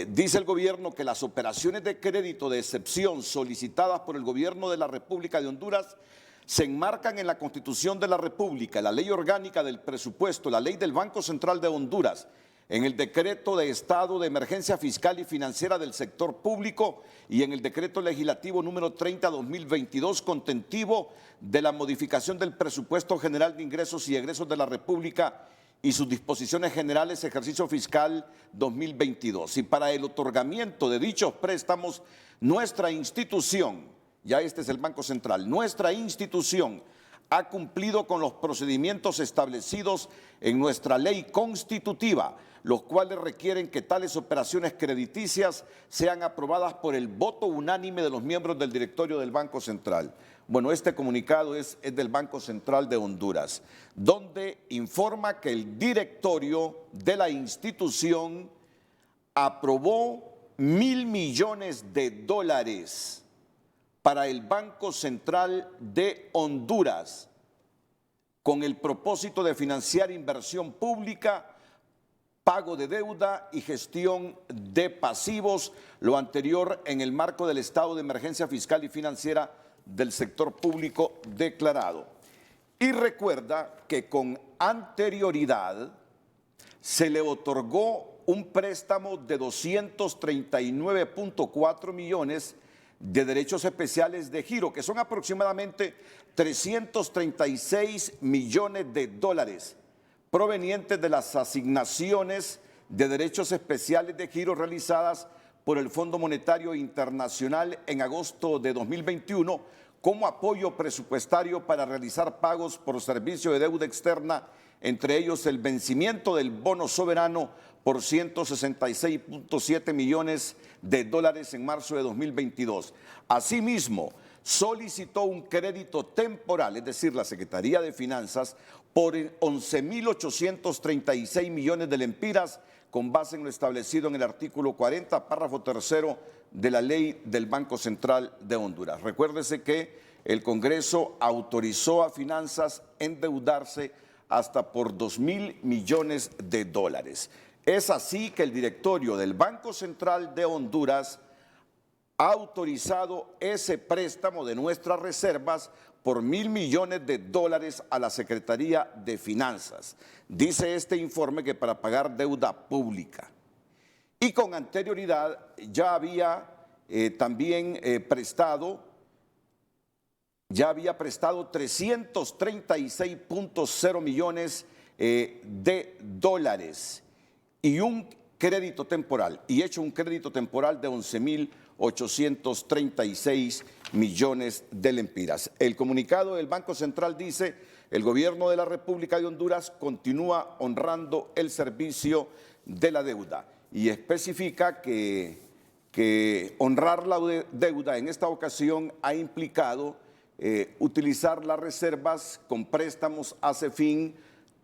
Dice el gobierno que las operaciones de crédito de excepción solicitadas por el gobierno de la República de Honduras se enmarcan en la Constitución de la República, la Ley Orgánica del Presupuesto, la Ley del Banco Central de Honduras, en el Decreto de Estado de Emergencia Fiscal y Financiera del Sector Público y en el Decreto Legislativo número 30/2022, contentivo de la modificación del Presupuesto General de Ingresos y Egresos de la República y sus disposiciones generales ejercicio fiscal 2022. Y para el otorgamiento de dichos préstamos, nuestra institución, ya este es el Banco Central, nuestra institución ha cumplido con los procedimientos establecidos en nuestra ley constitutiva, los cuales requieren que tales operaciones crediticias sean aprobadas por el voto unánime de los miembros del directorio del Banco Central. Bueno, este comunicado es del Banco Central de Honduras, donde informa que el directorio de la institución aprobó $1.000 millones para el Banco Central de Honduras, con el propósito de financiar inversión pública, pago de deuda y gestión de pasivos, lo anterior en el marco del estado de emergencia fiscal y financiera del sector público declarado. Y recuerda que con anterioridad se le otorgó un préstamo de 239.4 millones de derechos especiales de giro, que son aproximadamente 336 millones de dólares, provenientes de las asignaciones de derechos especiales de giro realizadas por el Fondo Monetario Internacional en agosto de 2021 como apoyo presupuestario para realizar pagos por servicio de deuda externa, entre ellos el vencimiento del bono soberano por 166.7 millones de dólares en marzo de 2022. Asimismo, solicitó un crédito temporal, es decir, la Secretaría de Finanzas, por 11.836 millones de lempiras, con base en lo establecido en el artículo 40, párrafo tercero de la Ley del Banco Central de Honduras. Recuérdese que el Congreso autorizó a Finanzas endeudarse hasta por 2.000 millones de dólares. Es así que el directorio del Banco Central de Honduras ha autorizado ese préstamo de nuestras reservas por $1.000 millones de dólares a la Secretaría de Finanzas. Dice este informe que para pagar deuda pública. Y con anterioridad ya había también prestado 336.0 millones de dólares y un crédito temporal, y hecho un crédito temporal de 11.836 millones de lempiras. El comunicado del Banco Central dice: el gobierno de la República de Honduras continúa honrando el servicio de la deuda, y especifica que honrar la deuda en esta ocasión ha implicado utilizar las reservas con préstamos a fin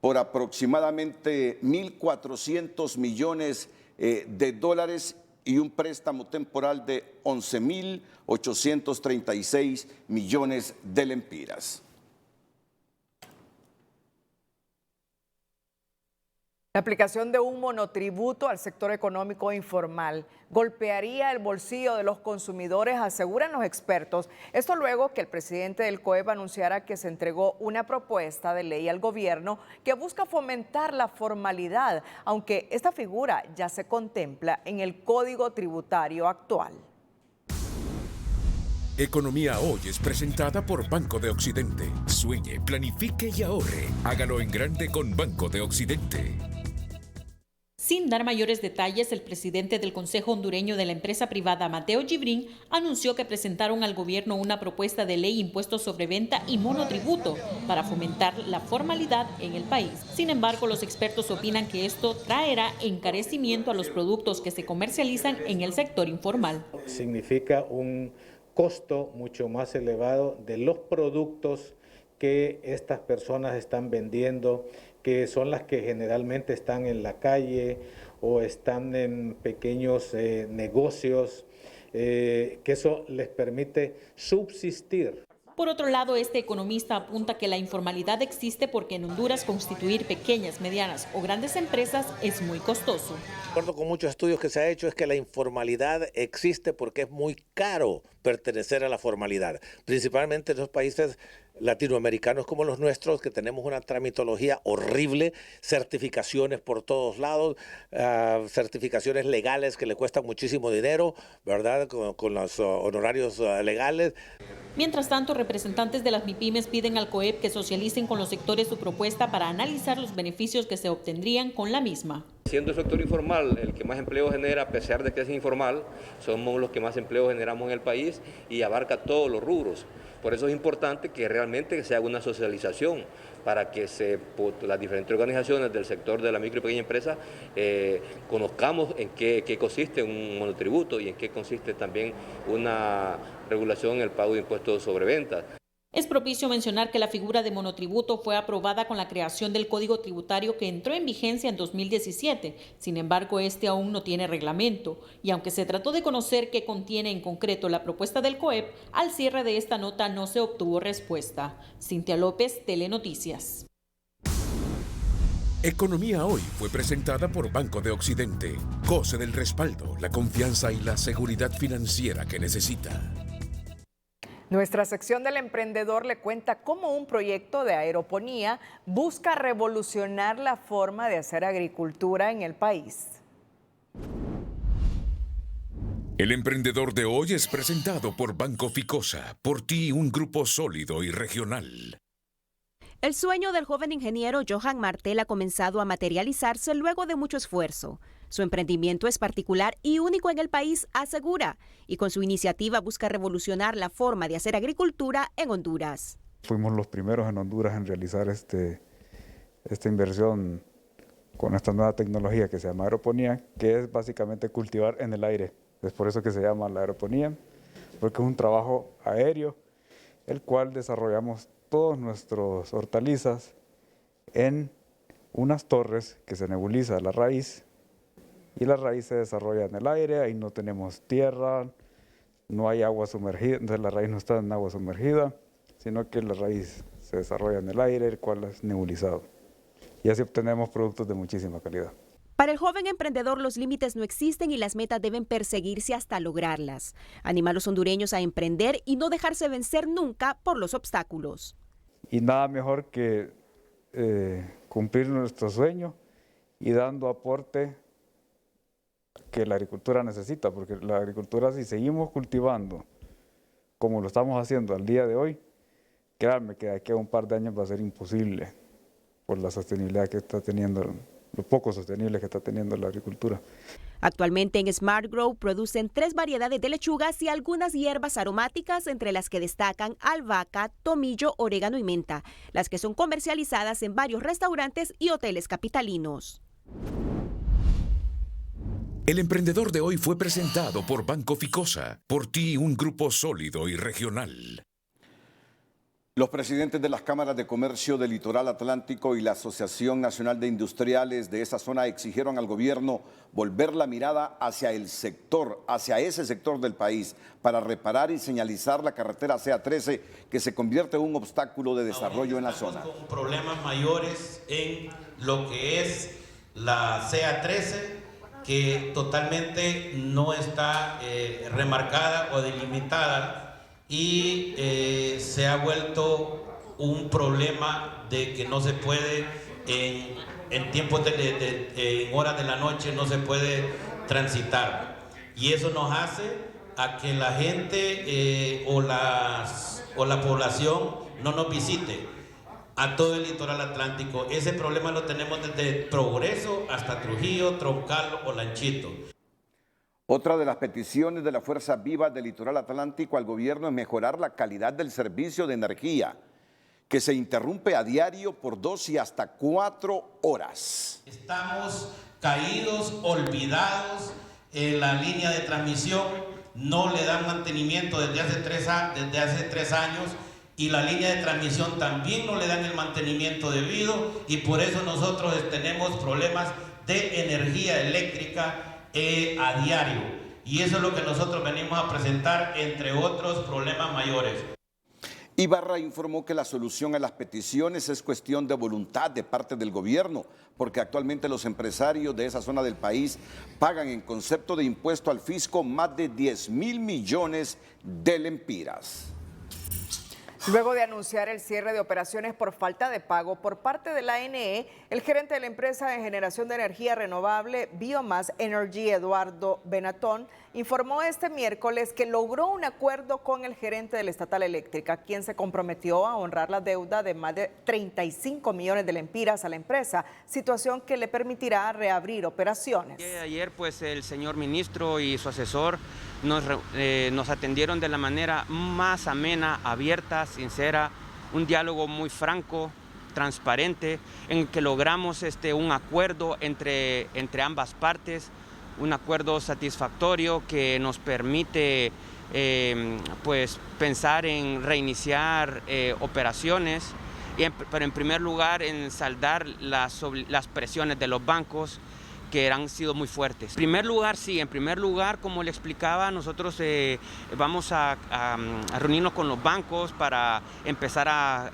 por aproximadamente 1.400 millones de dólares y un préstamo temporal de 11.836 millones de lempiras. La aplicación de un monotributo al sector económico informal golpearía el bolsillo de los consumidores, aseguran los expertos. Esto luego que el presidente del COEP anunciara que se entregó una propuesta de ley al gobierno que busca fomentar la formalidad, aunque esta figura ya se contempla en el Código Tributario actual. Economía Hoy es presentada por Banco de Occidente. Sueñe, planifique y ahorre. Hágalo en grande con Banco de Occidente. Sin dar mayores detalles, el presidente del Consejo Hondureño de la empresa privada, Mateo Gibrín, anunció que presentaron al gobierno una propuesta de ley impuestos sobre venta y monotributo para fomentar la formalidad en el país. Sin embargo, los expertos opinan que esto traerá encarecimiento a los productos que se comercializan en el sector informal. Significa un costo mucho más elevado de los productos que estas personas están vendiendo, que son las que generalmente están en la calle o están en pequeños negocios, que eso les permite subsistir. Por otro lado, este economista apunta que la informalidad existe porque en Honduras constituir pequeñas, medianas o grandes empresas es muy costoso. De acuerdo con muchos estudios que se ha hecho, es que la informalidad existe porque es muy caro pertenecer a la formalidad, principalmente en los países latinoamericanos como los nuestros, que tenemos una tramitología horrible, certificaciones por todos lados, certificaciones legales que le cuestan muchísimo dinero, ¿verdad? Con los honorarios legales. Mientras tanto, representantes de las MIPYMES piden al COEP que socialicen con los sectores su propuesta para analizar los beneficios que se obtendrían con la misma. Siendo el sector informal el que más empleo genera, a pesar de que es informal, somos los que más empleo generamos en el país y abarca todos los rubros. Por eso es importante que realmente se haga una socialización para que las diferentes organizaciones del sector de la micro y pequeña empresa conozcamos en qué consiste un monotributo y en qué consiste también una regulación en el pago de impuestos sobre ventas. Es propicio mencionar que la figura de monotributo fue aprobada con la creación del Código Tributario que entró en vigencia en 2017. Sin embargo, este aún no tiene reglamento. Y aunque se trató de conocer qué contiene en concreto la propuesta del COEP, al cierre de esta nota no se obtuvo respuesta. Cintia López, Telenoticias. Economía Hoy fue presentada por Banco de Occidente. Goce del respaldo, la confianza y la seguridad financiera que necesita. Nuestra sección del emprendedor le cuenta cómo un proyecto de aeroponía busca revolucionar la forma de hacer agricultura en el país. El emprendedor de hoy es presentado por Banco Ficosa, por ti un grupo sólido y regional. El sueño del joven ingeniero Johan Martel ha comenzado a materializarse luego de mucho esfuerzo. Su emprendimiento es particular y único en el país, asegura, y con su iniciativa busca revolucionar la forma de hacer agricultura en Honduras. Fuimos los primeros en Honduras en realizar esta inversión con esta nueva tecnología que se llama aeroponía, que es básicamente cultivar en el aire. Es por eso que se llama la aeroponía, porque es un trabajo aéreo, el cual desarrollamos todos nuestros hortalizas en unas torres que se nebuliza la raíz, y la raíz se desarrolla en el aire, ahí no tenemos tierra, no hay agua sumergida, entonces la raíz no está en agua sumergida, sino que la raíz se desarrolla en el aire, el cual es nebulizado. Y así obtenemos productos de muchísima calidad. Para el joven emprendedor los límites no existen y las metas deben perseguirse hasta lograrlas. Anima a los hondureños a emprender y no dejarse vencer nunca por los obstáculos. Y nada mejor que cumplir nuestro sueño y dando aporte que la agricultura necesita, porque la agricultura, si seguimos cultivando como lo estamos haciendo al día de hoy, créanme que de aquí a un par de años va a ser imposible por la sostenibilidad que está teniendo, lo poco sostenible que está teniendo la agricultura. Actualmente en Smart Grow producen 3 variedades de lechugas y algunas hierbas aromáticas, entre las que destacan albahaca, tomillo, orégano y menta, las que son comercializadas en varios restaurantes y hoteles capitalinos. El emprendedor de hoy fue presentado por Banco Ficosa, por ti un grupo sólido y regional. Los presidentes de las cámaras de comercio del Litoral Atlántico y la Asociación Nacional de Industriales de esa zona exigieron al gobierno volver la mirada hacia el sector, hacia ese sector del país, para reparar y señalizar la carretera CA13, que se convierte en un obstáculo de desarrollo en la zona. Con problemas mayores en lo que es la CA13, que totalmente no está remarcada o delimitada, y se ha vuelto un problema de que no se puede, en tiempos en horas de la noche no se puede transitar, y eso nos hace a que la gente o la población no nos visite a todo el litoral atlántico. Ese problema lo tenemos desde Progreso hasta Trujillo, Troncal o Lanchito. Otra de las peticiones de la Fuerza Viva del Litoral Atlántico al gobierno es mejorar la calidad del servicio de energía, que se interrumpe a diario por 2 y hasta 4 horas. Estamos caídos, olvidados, en la línea de transmisión no le dan mantenimiento desde hace 3 años. y la línea de transmisión también no le dan el mantenimiento debido y por eso nosotros tenemos problemas de energía eléctrica a diario. Y eso es lo que nosotros venimos a presentar, entre otros problemas mayores. Ibarra informó que la solución a las peticiones es cuestión de voluntad de parte del gobierno, porque actualmente los empresarios de esa zona del país pagan en concepto de impuesto al fisco más de 10.000 millones de lempiras. Luego de anunciar el cierre de operaciones por falta de pago por parte de la ANE, el gerente de la empresa de generación de energía renovable Biomass Energy, Eduardo Benatón, informó este miércoles que logró un acuerdo con el gerente de la estatal eléctrica, quien se comprometió a honrar la deuda de más de 35 millones de lempiras a la empresa, situación que le permitirá reabrir operaciones. Ayer pues el señor ministro y su asesor nos atendieron de la manera más amena, abierta, sincera, un diálogo muy franco, transparente, en el que logramos un acuerdo entre ambas partes, un acuerdo satisfactorio que nos permite pues pensar en reiniciar operaciones, pero en primer lugar en saldar las presiones de los bancos, que han sido muy fuertes. En primer lugar, como le explicaba, nosotros vamos a reunirnos con los bancos para empezar a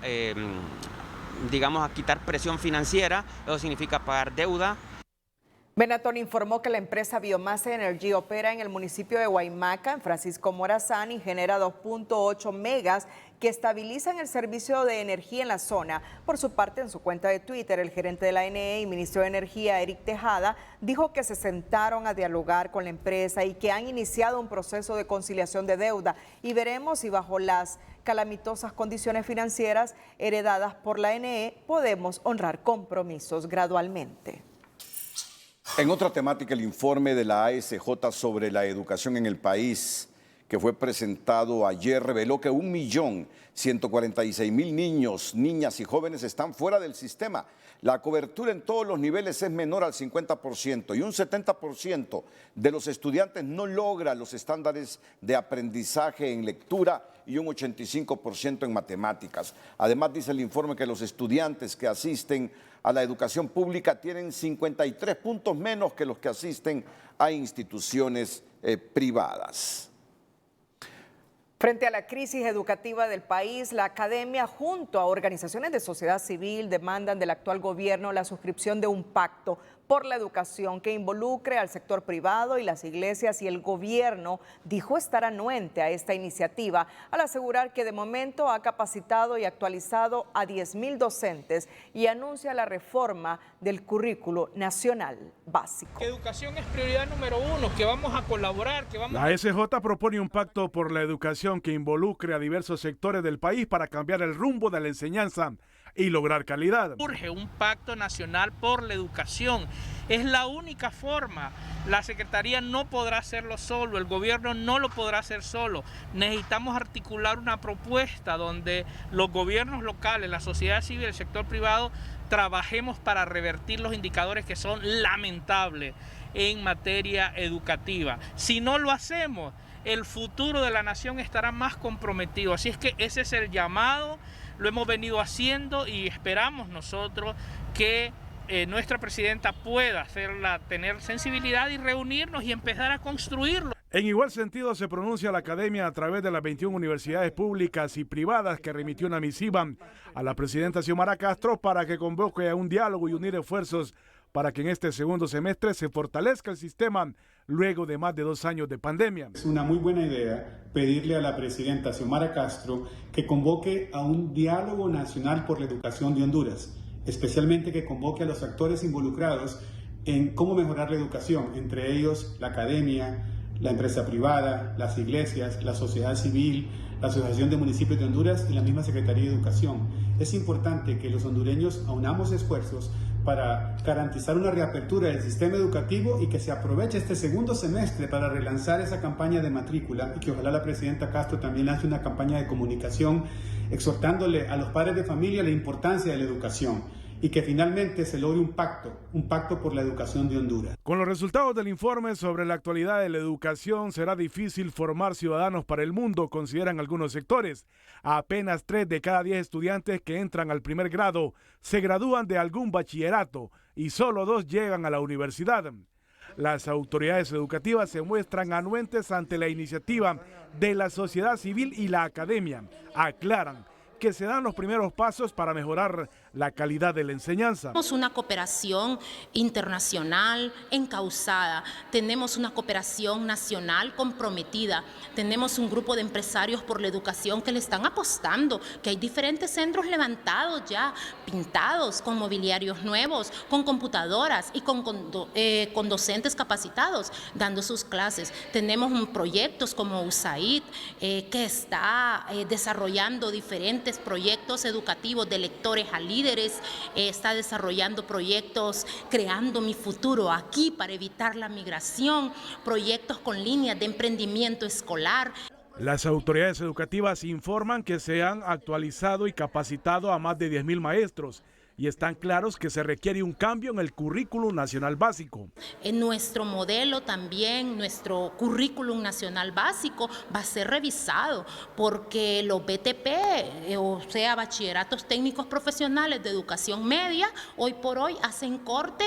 quitar presión financiera. Eso significa pagar deuda. Benatón informó que la empresa Biomass Energy opera en el municipio de Guaymaca, en Francisco Morazán, y genera 2.8 megas que estabilizan el servicio de energía en la zona. Por su parte, en su cuenta de Twitter, el gerente de la ANE y ministro de Energía, Eric Tejada, dijo que se sentaron a dialogar con la empresa y que han iniciado un proceso de conciliación de deuda, y veremos si bajo las calamitosas condiciones financieras heredadas por la ANE podemos honrar compromisos gradualmente. En otra temática, el informe de la ASJ sobre la educación en el país, que fue presentado ayer, reveló que 1.146.000 niños, niñas y jóvenes están fuera del sistema. La cobertura en todos los niveles es menor al 50% y un 70% de los estudiantes no logra los estándares de aprendizaje en lectura y un 85% en matemáticas. Además, dice el informe que los estudiantes que asisten a la educación pública tienen 53 puntos menos que los que asisten a instituciones privadas. Frente a la crisis educativa del país, la academia junto a organizaciones de sociedad civil demandan del actual gobierno la suscripción de un pacto por la educación que involucre al sector privado y las iglesias, y el gobierno dijo estar anuente a esta iniciativa al asegurar que de momento ha capacitado y actualizado a 10.000 docentes y anuncia la reforma del currículo nacional básico. Que educación es prioridad número uno, que vamos a colaborar, que vamos La SJ propone un pacto por la educación que involucre a diversos sectores del país para cambiar el rumbo de la enseñanza y lograr calidad. Urge un pacto nacional por la educación. Es la única forma. La Secretaría no podrá hacerlo solo, el gobierno no lo podrá hacer solo. Necesitamos articular una propuesta donde los gobiernos locales, la sociedad civil, el sector privado, trabajemos para revertir los indicadores que son lamentables en materia educativa. Si no lo hacemos, el futuro de la nación estará más comprometido. Así es que ese es el llamado. Lo hemos venido haciendo y esperamos nosotros que nuestra presidenta pueda tener sensibilidad y reunirnos y empezar a construirlo. En igual sentido se pronuncia la academia a través de las 21 universidades públicas y privadas que remitió una misiva a la presidenta Xiomara Castro para que convoque a un diálogo y unir esfuerzos para que en este segundo semestre se fortalezca el sistema luego de más de 2 años de pandemia. Es una muy buena idea pedirle a la presidenta Xiomara Castro que convoque a un diálogo nacional por la educación de Honduras, especialmente que convoque a los actores involucrados en cómo mejorar la educación, entre ellos la academia, la empresa privada, las iglesias, la sociedad civil, la Asociación de Municipios de Honduras y la misma Secretaría de Educación. Es importante que los hondureños aunamos esfuerzos para garantizar una reapertura del sistema educativo y que se aproveche este segundo semestre para relanzar esa campaña de matrícula, y que ojalá la presidenta Castro también lance una campaña de comunicación exhortándole a los padres de familia la importancia de la educación y que finalmente se logre un pacto por la educación de Honduras. Con los resultados del informe sobre la actualidad de la educación, será difícil formar ciudadanos para el mundo, consideran algunos sectores. Apenas 3 de cada 10 estudiantes que entran al primer grado se gradúan de algún bachillerato y solo 2 llegan a la universidad. Las autoridades educativas se muestran anuentes ante la iniciativa de la sociedad civil y la academia. Aclaran que se dan los primeros pasos para mejorar la calidad de la enseñanza. Tenemos una cooperación internacional encauzada, tenemos una cooperación nacional comprometida, tenemos un grupo de empresarios por la educación que le están apostando, que hay diferentes centros levantados ya, pintados, con mobiliarios nuevos, con computadoras y con docentes capacitados dando sus clases. Tenemos proyectos como USAID que está desarrollando diferentes proyectos educativos de lectores a líderes, está desarrollando proyectos creando mi futuro aquí para evitar la migración, proyectos con líneas de emprendimiento escolar. Las autoridades educativas informan que se han actualizado y capacitado a más de 10,000 maestros y están claros que se requiere un cambio en el currículum nacional básico. En nuestro modelo también, nuestro currículum nacional básico va a ser revisado porque los BTP, o sea, bachilleratos técnicos profesionales de educación media, hoy por hoy hacen corte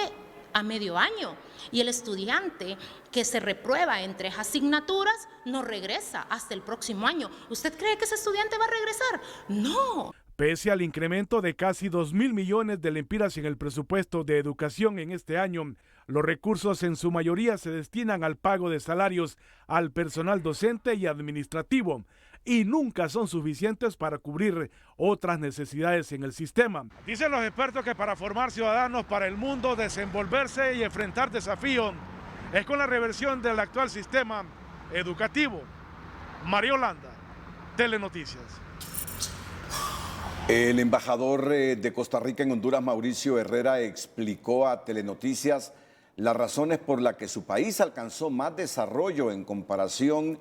a medio año y el estudiante que se reprueba en 3 asignaturas no regresa hasta el próximo año. ¿Usted cree que ese estudiante va a regresar? No. Pese al incremento de casi 2,000 millones de lempiras en el presupuesto de educación en este año, los recursos en su mayoría se destinan al pago de salarios al personal docente y administrativo y nunca son suficientes para cubrir otras necesidades en el sistema. Dicen los expertos que para formar ciudadanos para el mundo, desenvolverse y enfrentar desafíos es con la reversión del actual sistema educativo. María Holanda, Telenoticias. El embajador de Costa Rica en Honduras, Mauricio Herrera, explicó a Telenoticias las razones por las que su país alcanzó más desarrollo en comparación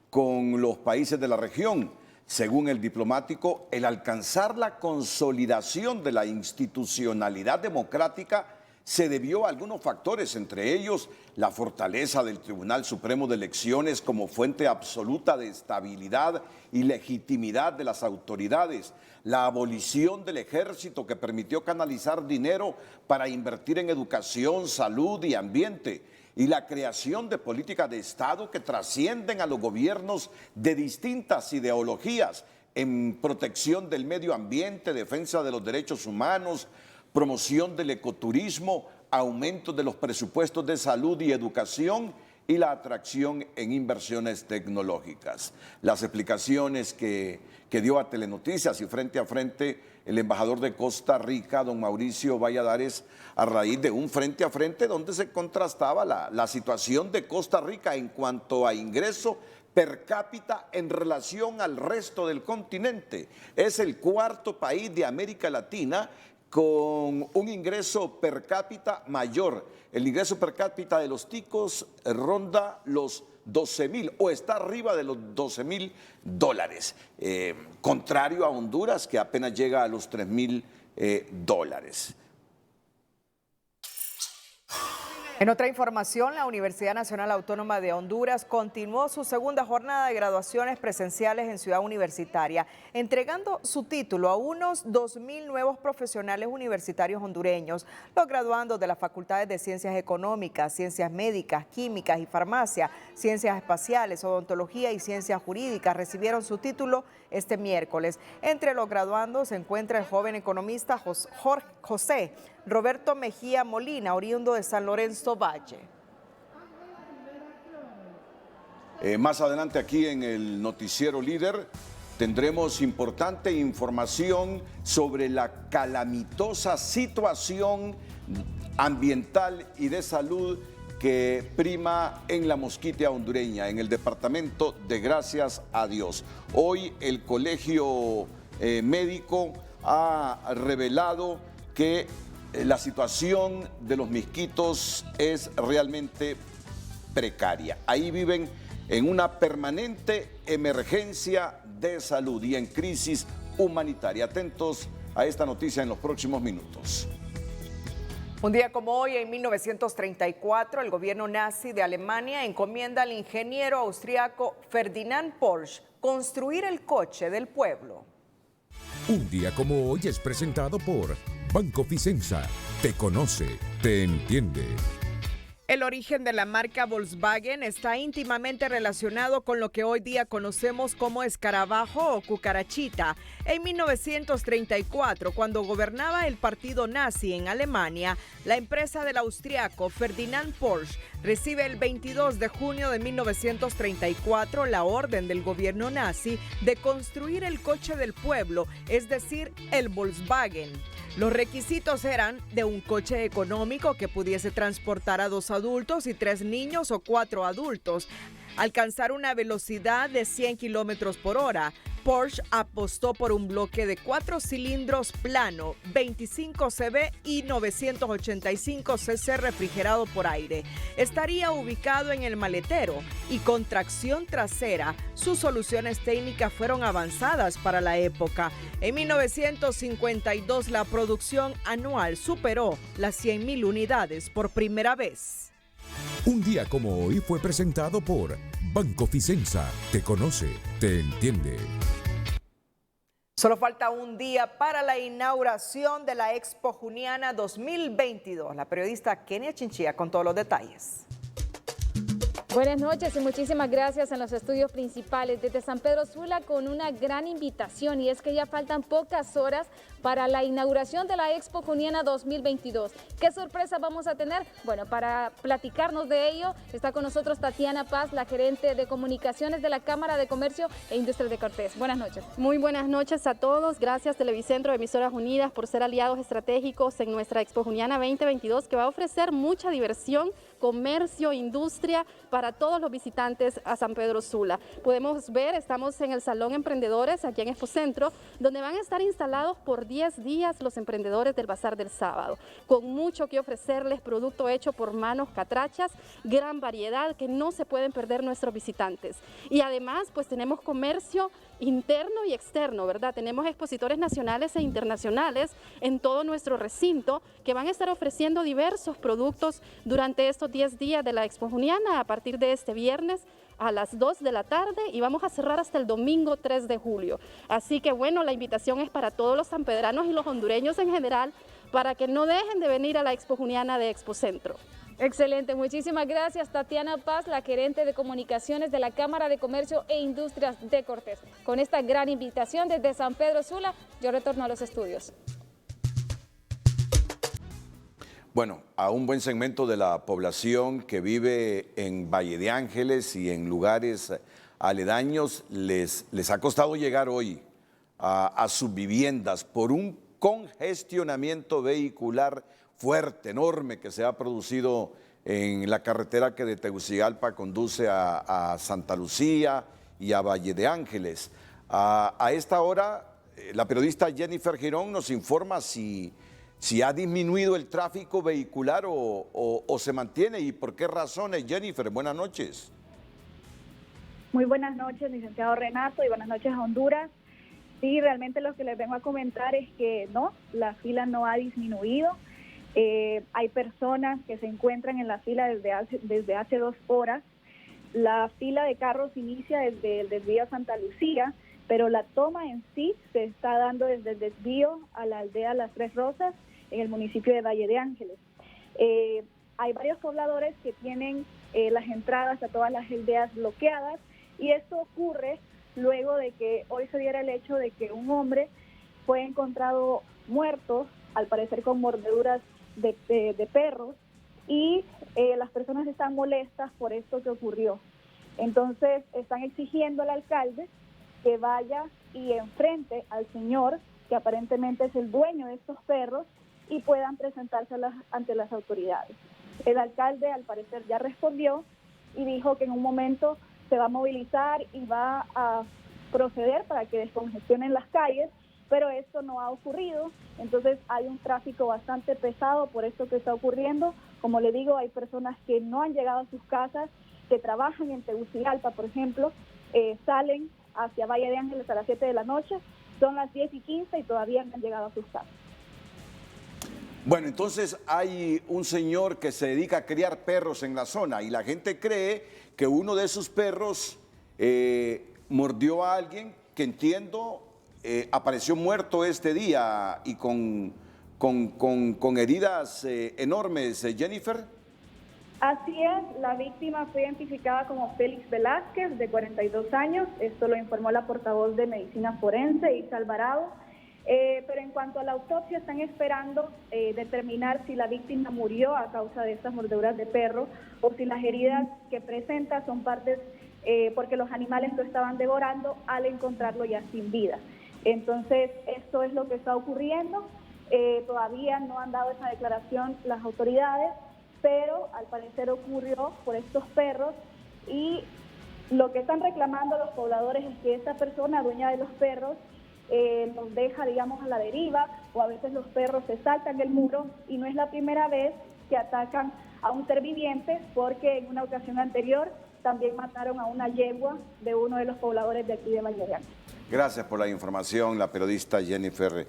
con los países de la región. Según el diplomático, el alcanzar la consolidación de la institucionalidad democrática se debió a algunos factores, entre ellos la fortaleza del Tribunal Supremo de Elecciones como fuente absoluta de estabilidad y legitimidad de las autoridades, la abolición del ejército que permitió canalizar dinero para invertir en educación, salud y ambiente, y la creación de políticas de Estado que trascienden a los gobiernos de distintas ideologías en protección del medio ambiente, defensa de los derechos humanos, promoción del ecoturismo, aumento de los presupuestos de salud y educación y la atracción en inversiones tecnológicas. Las explicaciones que dio a Telenoticias y frente a frente el embajador de Costa Rica, don Mauricio Valladares, a raíz de un frente a frente donde se contrastaba la situación de Costa Rica en cuanto a ingreso per cápita en relación al resto del continente. Es el 4º país de América Latina con un ingreso per cápita mayor. El ingreso per cápita de los ticos ronda los 12,000 o está arriba de los $12,000, contrario a Honduras que apenas llega a los $3,000. En otra información, la Universidad Nacional Autónoma de Honduras continuó su segunda jornada de graduaciones presenciales en Ciudad Universitaria, entregando su título a unos 2,000 nuevos profesionales universitarios hondureños. Los graduandos de las facultades de Ciencias Económicas, Ciencias Médicas, Químicas y Farmacia, Ciencias Espaciales, Odontología y Ciencias Jurídicas recibieron su título este miércoles. Entre los graduandos se encuentra el joven economista José Roberto Mejía Molina, oriundo de San Lorenzo Valle. Más adelante aquí en el Noticiero Líder tendremos importante información sobre la calamitosa situación ambiental y de salud que prima en la Mosquitia hondureña, en el departamento de Gracias a Dios. Hoy el Colegio Médico ha revelado que la situación de los misquitos es realmente precaria. Ahí viven en una permanente emergencia de salud y en crisis humanitaria. Atentos a esta noticia en los próximos minutos. Un día como hoy, en 1934, el gobierno nazi de Alemania encomienda al ingeniero austriaco Ferdinand Porsche construir el coche del pueblo. Un día como hoy es presentado por Banco Ficenza. Te conoce, te entiende. El origen de la marca Volkswagen está íntimamente relacionado con lo que hoy día conocemos como escarabajo o cucarachita. En 1934, cuando gobernaba el partido nazi en Alemania, la empresa del austriaco Ferdinand Porsche recibe el 22 de junio de 1934 la orden del gobierno nazi de construir el coche del pueblo, es decir, el Volkswagen. Los requisitos eran de un coche económico que pudiese transportar a 2 adultos y 3 niños o 4 adultos, alcanzar una velocidad de 100 kilómetros por hora. Porsche apostó por un bloque de 4 cilindros plano, 25 cb y 985 cc refrigerado por aire. Estaría ubicado en el maletero y con tracción trasera. Sus soluciones técnicas fueron avanzadas para la época. En 1952 la producción anual superó las 100,000 unidades por primera vez. Un día como hoy fue presentado por Banco Ficenza. Te conoce, te entiende. Solo falta un día para la inauguración de la Expo Juniana 2022. La periodista Kenia Chinchilla con todos los detalles. Buenas noches y muchísimas gracias en los estudios principales desde San Pedro Sula con una gran invitación, y es que ya faltan pocas horas para la inauguración de la Expo Juniana 2022. ¿Qué sorpresa vamos a tener? Bueno, para platicarnos de ello está con nosotros Tatiana Paz, la gerente de comunicaciones de la Cámara de Comercio e Industria de Cortés. Buenas noches. Muy buenas noches a todos. Gracias Televicentro, Emisoras Unidas por ser aliados estratégicos en nuestra Expo Juniana 2022, que va a ofrecer mucha diversión, comercio, industria para todos los visitantes a San Pedro Sula. Podemos ver, estamos en el Salón Emprendedores aquí en Expo Centro, donde van a estar instalados por 10 días los emprendedores del Bazar del Sábado, con mucho que ofrecerles, producto hecho por manos catrachas, gran variedad que no se pueden perder nuestros visitantes. Y además, pues tenemos comercio interno y externo, ¿verdad? Tenemos expositores nacionales e internacionales en todo nuestro recinto que van a estar ofreciendo diversos productos durante estos 10 días de la Expo Juniana a partir de este viernes a las 2 de la tarde y vamos a cerrar hasta el domingo 3 de julio. Así que bueno, la invitación es para todos los sanpedranos y los hondureños en general para que no dejen de venir a la Expo Juniana de Expo Centro. Excelente, muchísimas gracias Tatiana Paz, la gerente de comunicaciones de la Cámara de Comercio e Industrias de Cortés. Con esta gran invitación desde San Pedro Sula, yo retorno a los estudios. Bueno, a un buen segmento de la población que vive en Valle de Ángeles y en lugares aledaños les ha costado llegar hoy a sus viviendas por un congestionamiento vehicular fuerte, enorme, que se ha producido en la carretera que de Tegucigalpa conduce a Santa Lucía y a Valle de Ángeles. A esta hora, la periodista Jennifer Girón nos informa si ha disminuido el tráfico vehicular o se mantiene y por qué razones. Jennifer, buenas noches. Muy buenas noches, licenciado Renato, y buenas noches a Honduras. Sí, realmente lo que les vengo a comentar es que no, la fila no ha disminuido. Hay personas que se encuentran en la fila desde hace 2 horas. La fila de carros inicia desde el desvío a Santa Lucía, pero la toma en sí se está dando desde el desvío a la aldea Las Tres Rosas en el municipio de Valle de Ángeles. Hay varios pobladores que tienen las entradas a todas las aldeas bloqueadas, y esto ocurre luego de que hoy se diera el hecho de que un hombre fue encontrado muerto, al parecer con mordeduras de perros, y las personas están molestas por esto que ocurrió. Entonces están exigiendo al alcalde que vaya y enfrente al señor, que aparentemente es el dueño de estos perros, y puedan presentarse ante las autoridades. El alcalde al parecer ya respondió y dijo que en un momento se va a movilizar y va a proceder para que descongestionen las calles, pero esto no ha ocurrido. Entonces hay un tráfico bastante pesado por esto que está ocurriendo. Como le digo, hay personas que no han llegado a sus casas, que trabajan en Tegucigalpa, por ejemplo, salen hacia Valle de Ángeles a las 7 de la noche, son las 10:15 y todavía no han llegado a sus casas. Bueno, entonces hay un señor que se dedica a criar perros en la zona y la gente cree que uno de esos perros mordió a alguien que, entiendo, apareció muerto este día y con heridas enormes. Jennifer. Así es, la víctima fue identificada como Félix Velázquez, de 42 años. Esto lo informó la portavoz de Medicina Forense, Isa Alvarado. Pero en cuanto a la autopsia, están esperando determinar si la víctima murió a causa de estas mordeduras de perro o si las heridas que presenta son partes porque los animales lo estaban devorando al encontrarlo ya sin vida. Entonces, esto es lo que está ocurriendo. Todavía no han dado esa declaración las autoridades, pero al parecer ocurrió por estos perros, y lo que están reclamando los pobladores es que esta persona, dueña de los perros, los deja, digamos, a la deriva, o a veces los perros se saltan el muro, y no es la primera vez que atacan a un ser viviente, porque en una ocasión anterior también mataron a una yegua de uno de los pobladores de aquí de Vallereal. Gracias por la información, la periodista Jennifer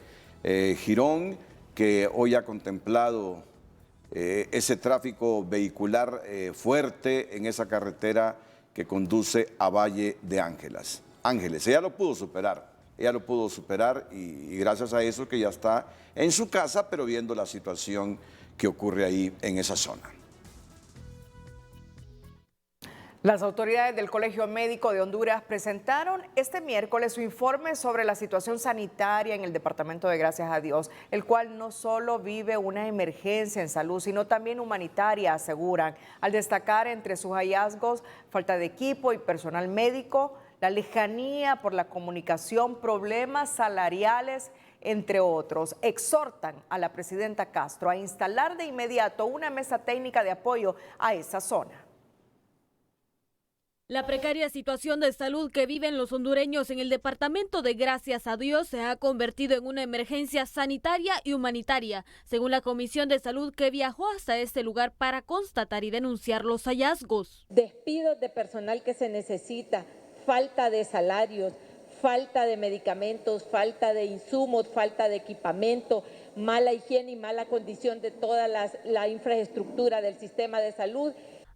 Girón, que hoy ha contemplado ese tráfico vehicular fuerte en esa carretera que conduce a Valle de Ángeles. Ella lo pudo superar, y gracias a eso que ya está en su casa, pero viendo la situación que ocurre ahí en esa zona. Las autoridades del Colegio Médico de Honduras presentaron este miércoles su informe sobre la situación sanitaria en el departamento de Gracias a Dios, el cual no solo vive una emergencia en salud, sino también humanitaria, aseguran, al destacar entre sus hallazgos falta de equipo y personal médico, la lejanía por la comunicación, problemas salariales, entre otros. Exhortan a la presidenta Castro a instalar de inmediato una mesa técnica de apoyo a esa zona. La precaria situación de salud que viven los hondureños en el departamento de Gracias a Dios se ha convertido en una emergencia sanitaria y humanitaria, según la Comisión de Salud que viajó hasta este lugar para constatar y denunciar los hallazgos. Despidos de personal que se necesita, falta de salarios, falta de medicamentos, falta de insumos, falta de equipamiento, mala higiene y mala condición de toda la infraestructura del sistema de salud.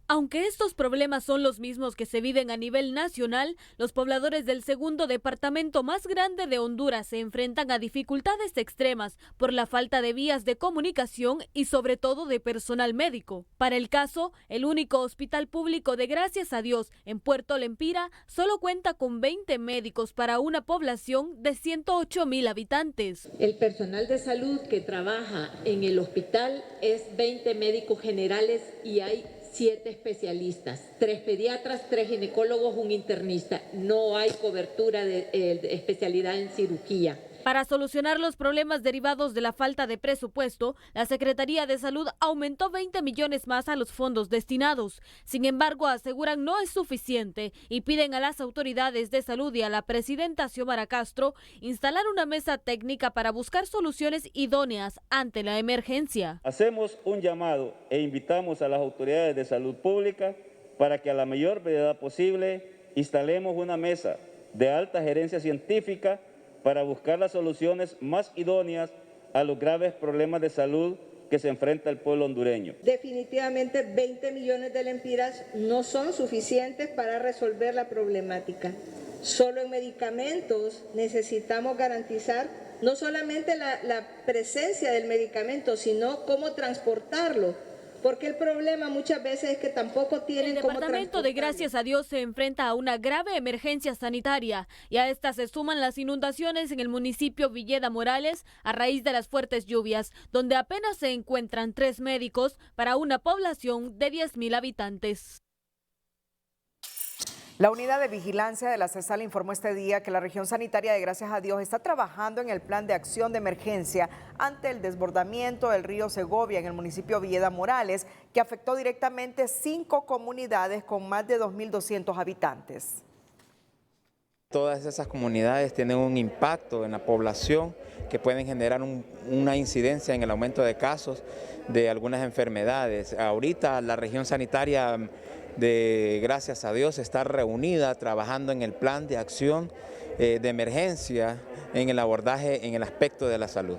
Aunque estos problemas son los mismos que se viven a nivel nacional, los pobladores del segundo departamento más grande de Honduras se enfrentan a dificultades extremas por la falta de vías de comunicación y sobre todo de personal médico. Para el caso, el único hospital público de Gracias a Dios en Puerto Lempira solo cuenta con 20 médicos para una población de 108,000 habitantes. El personal de salud que trabaja en el hospital es 20 médicos generales y hay 7 especialistas, 3 pediatras, 3 ginecólogos, un internista. No hay cobertura de especialidad en cirugía. Para solucionar los problemas derivados de la falta de presupuesto, la Secretaría de Salud aumentó 20 millones más a los fondos destinados. Sin embargo, aseguran no es suficiente y piden a las autoridades de salud y a la presidenta Xiomara Castro instalar una mesa técnica para buscar soluciones idóneas ante la emergencia. Hacemos un llamado e invitamos a las autoridades de salud pública para que a la mayor brevedad posible instalemos una mesa de alta gerencia científica para buscar las soluciones más idóneas a los graves problemas de salud que se enfrenta el pueblo hondureño. Definitivamente 20 millones de lempiras no son suficientes para resolver la problemática. Solo en medicamentos necesitamos garantizar no solamente la presencia del medicamento, sino cómo transportarlo. Porque el problema muchas veces es que tampoco tienen cómo transportarlo. El departamento de Gracias a Dios se enfrenta a una grave emergencia sanitaria y a esta se suman las inundaciones en el municipio Villeda Morales a raíz de las fuertes lluvias, donde apenas se encuentran 3 médicos para una población de 10,000 habitantes. La unidad de vigilancia de la CESAL informó este día que la región sanitaria de Gracias a Dios está trabajando en el plan de acción de emergencia ante el desbordamiento del río Segovia en el municipio Villeda Morales, que afectó directamente 5 comunidades con más de 2.200 habitantes. Todas esas comunidades tienen un impacto en la población que pueden generar una incidencia en el aumento de casos de algunas enfermedades. Ahorita la región sanitaria de Gracias a Dios está reunida trabajando en el plan de acción de emergencia en el abordaje en el aspecto de la salud.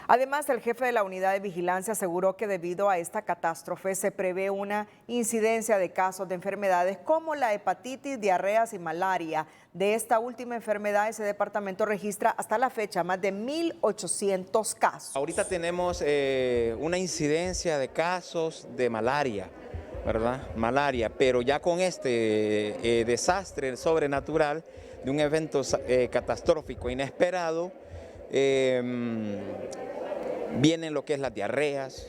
Además, el jefe de la unidad de vigilancia aseguró que debido a esta catástrofe se prevé una incidencia de casos de enfermedades como la hepatitis, diarreas y malaria. De esta última enfermedad, ese departamento registra hasta la fecha más de 1.800 casos. Ahorita tenemos una incidencia de casos de malaria, ¿verdad? Malaria, pero ya con este desastre sobrenatural de un evento catastrófico inesperado, vienen lo que es las diarreas,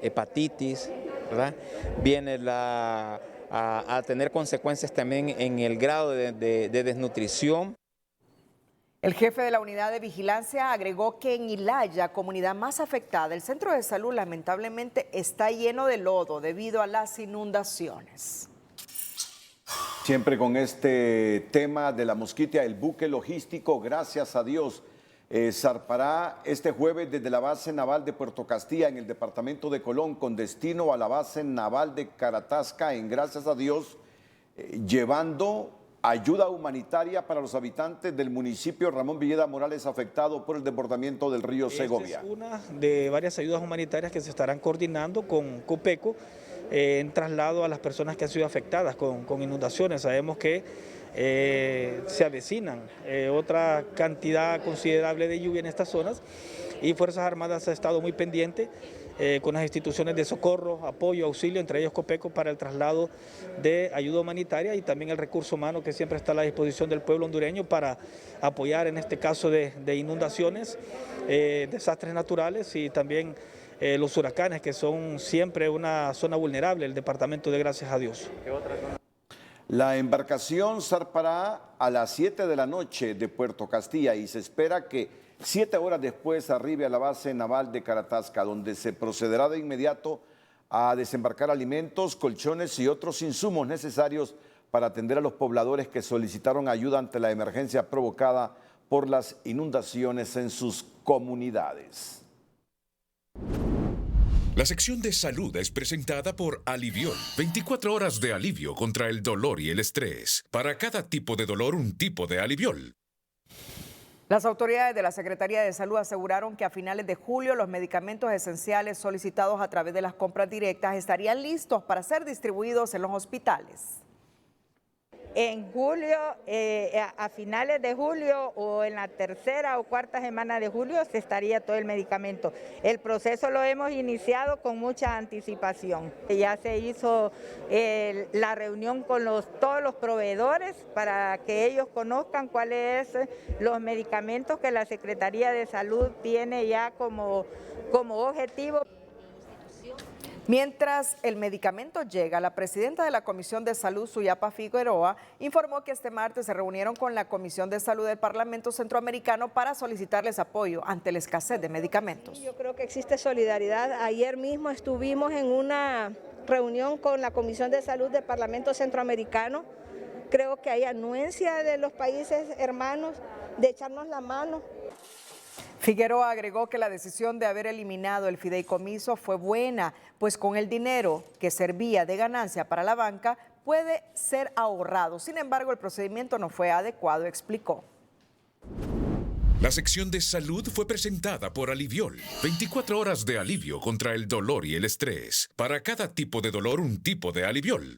hepatitis, ¿verdad? Viene a tener consecuencias también en el grado de desnutrición. El jefe de la unidad de vigilancia agregó que en Ilaya, comunidad más afectada, el centro de salud lamentablemente está lleno de lodo debido a las inundaciones. Siempre con este tema de la mosquitia, el buque logístico, gracias a Dios, zarpará este jueves desde la base naval de Puerto Castilla en el departamento de Colón con destino a la base naval de Caratasca en gracias a Dios, llevando ayuda humanitaria para los habitantes del municipio Ramón Villeda Morales afectado por el desbordamiento del río Segovia. Esta es una de varias ayudas humanitarias que se estarán coordinando con Copeco en traslado a las personas que han sido afectadas con inundaciones. Sabemos que se avecinan otra cantidad considerable de lluvia en estas zonas y Fuerzas Armadas ha estado muy pendiente con las instituciones de socorro, apoyo, auxilio, entre ellos Copeco, para el traslado de ayuda humanitaria y también el recurso humano que siempre está a la disposición del pueblo hondureño para apoyar en este caso de inundaciones, desastres naturales y también los huracanes, que son siempre una zona vulnerable, el departamento de Gracias a Dios. La embarcación zarpará a las 7 de la noche de Puerto Castilla y se espera que 7 horas después arribe a la base naval de Caratasca, donde se procederá de inmediato a desembarcar alimentos, colchones y otros insumos necesarios para atender a los pobladores que solicitaron ayuda ante la emergencia provocada por las inundaciones en sus comunidades. La sección de salud es presentada por Aliviol. 24 horas de alivio contra el dolor y el estrés. Para cada tipo de dolor, un tipo de Aliviol. Las autoridades de la Secretaría de Salud aseguraron que a finales de julio los medicamentos esenciales solicitados a través de las compras directas estarían listos para ser distribuidos en los hospitales. En julio, a finales de julio o en la tercera o cuarta semana de julio se estaría todo el medicamento. El proceso lo hemos iniciado con mucha anticipación. Ya se hizo la reunión con todos los proveedores para que ellos conozcan cuáles son los medicamentos que la Secretaría de Salud tiene ya como objetivo. Mientras el medicamento llega, la presidenta de la Comisión de Salud, Suyapa Figueroa, informó que este martes se reunieron con la Comisión de Salud del Parlamento Centroamericano para solicitarles apoyo ante la escasez de medicamentos. Yo creo que existe solidaridad. Ayer mismo estuvimos en una reunión con la Comisión de Salud del Parlamento Centroamericano. Creo que hay anuencia de los países hermanos de echarnos la mano. Figueroa agregó que la decisión de haber eliminado el fideicomiso fue buena, pues con el dinero que servía de ganancia para la banca puede ser ahorrado. Sin embargo, el procedimiento no fue adecuado, explicó. La sección de salud fue presentada por Aliviol. 24 horas de alivio contra el dolor y el estrés. Para cada tipo de dolor, un tipo de Aliviol.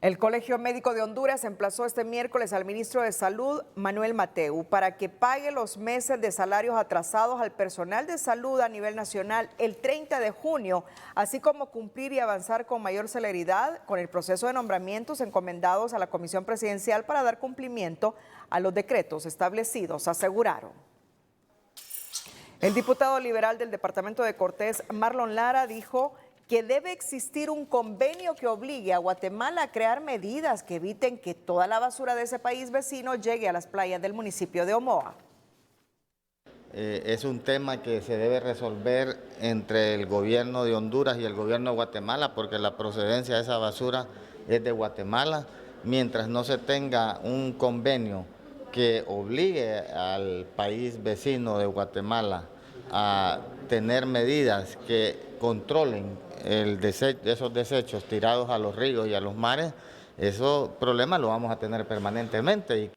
El Colegio Médico de Honduras emplazó este miércoles al ministro de Salud, Manuel Mateu, para que pague los meses de salarios atrasados al personal de salud a nivel nacional el 30 de junio, así como cumplir y avanzar con mayor celeridad con el proceso de nombramientos encomendados a la Comisión Presidencial para dar cumplimiento a los decretos establecidos, aseguraron. El diputado liberal del departamento de Cortés, Marlon Lara, dijo que debe existir un convenio que obligue a Guatemala a crear medidas que eviten que toda la basura de ese país vecino llegue a las playas del municipio de Omoa. Es un tema que se debe resolver entre el gobierno de Honduras y el gobierno de Guatemala, porque la procedencia de esa basura es de Guatemala. Mientras no se tenga un convenio que obligue al país vecino de Guatemala a tener medidas que controlen esos desechos tirados a los ríos y a los mares, esos problemas los vamos a tener permanentemente.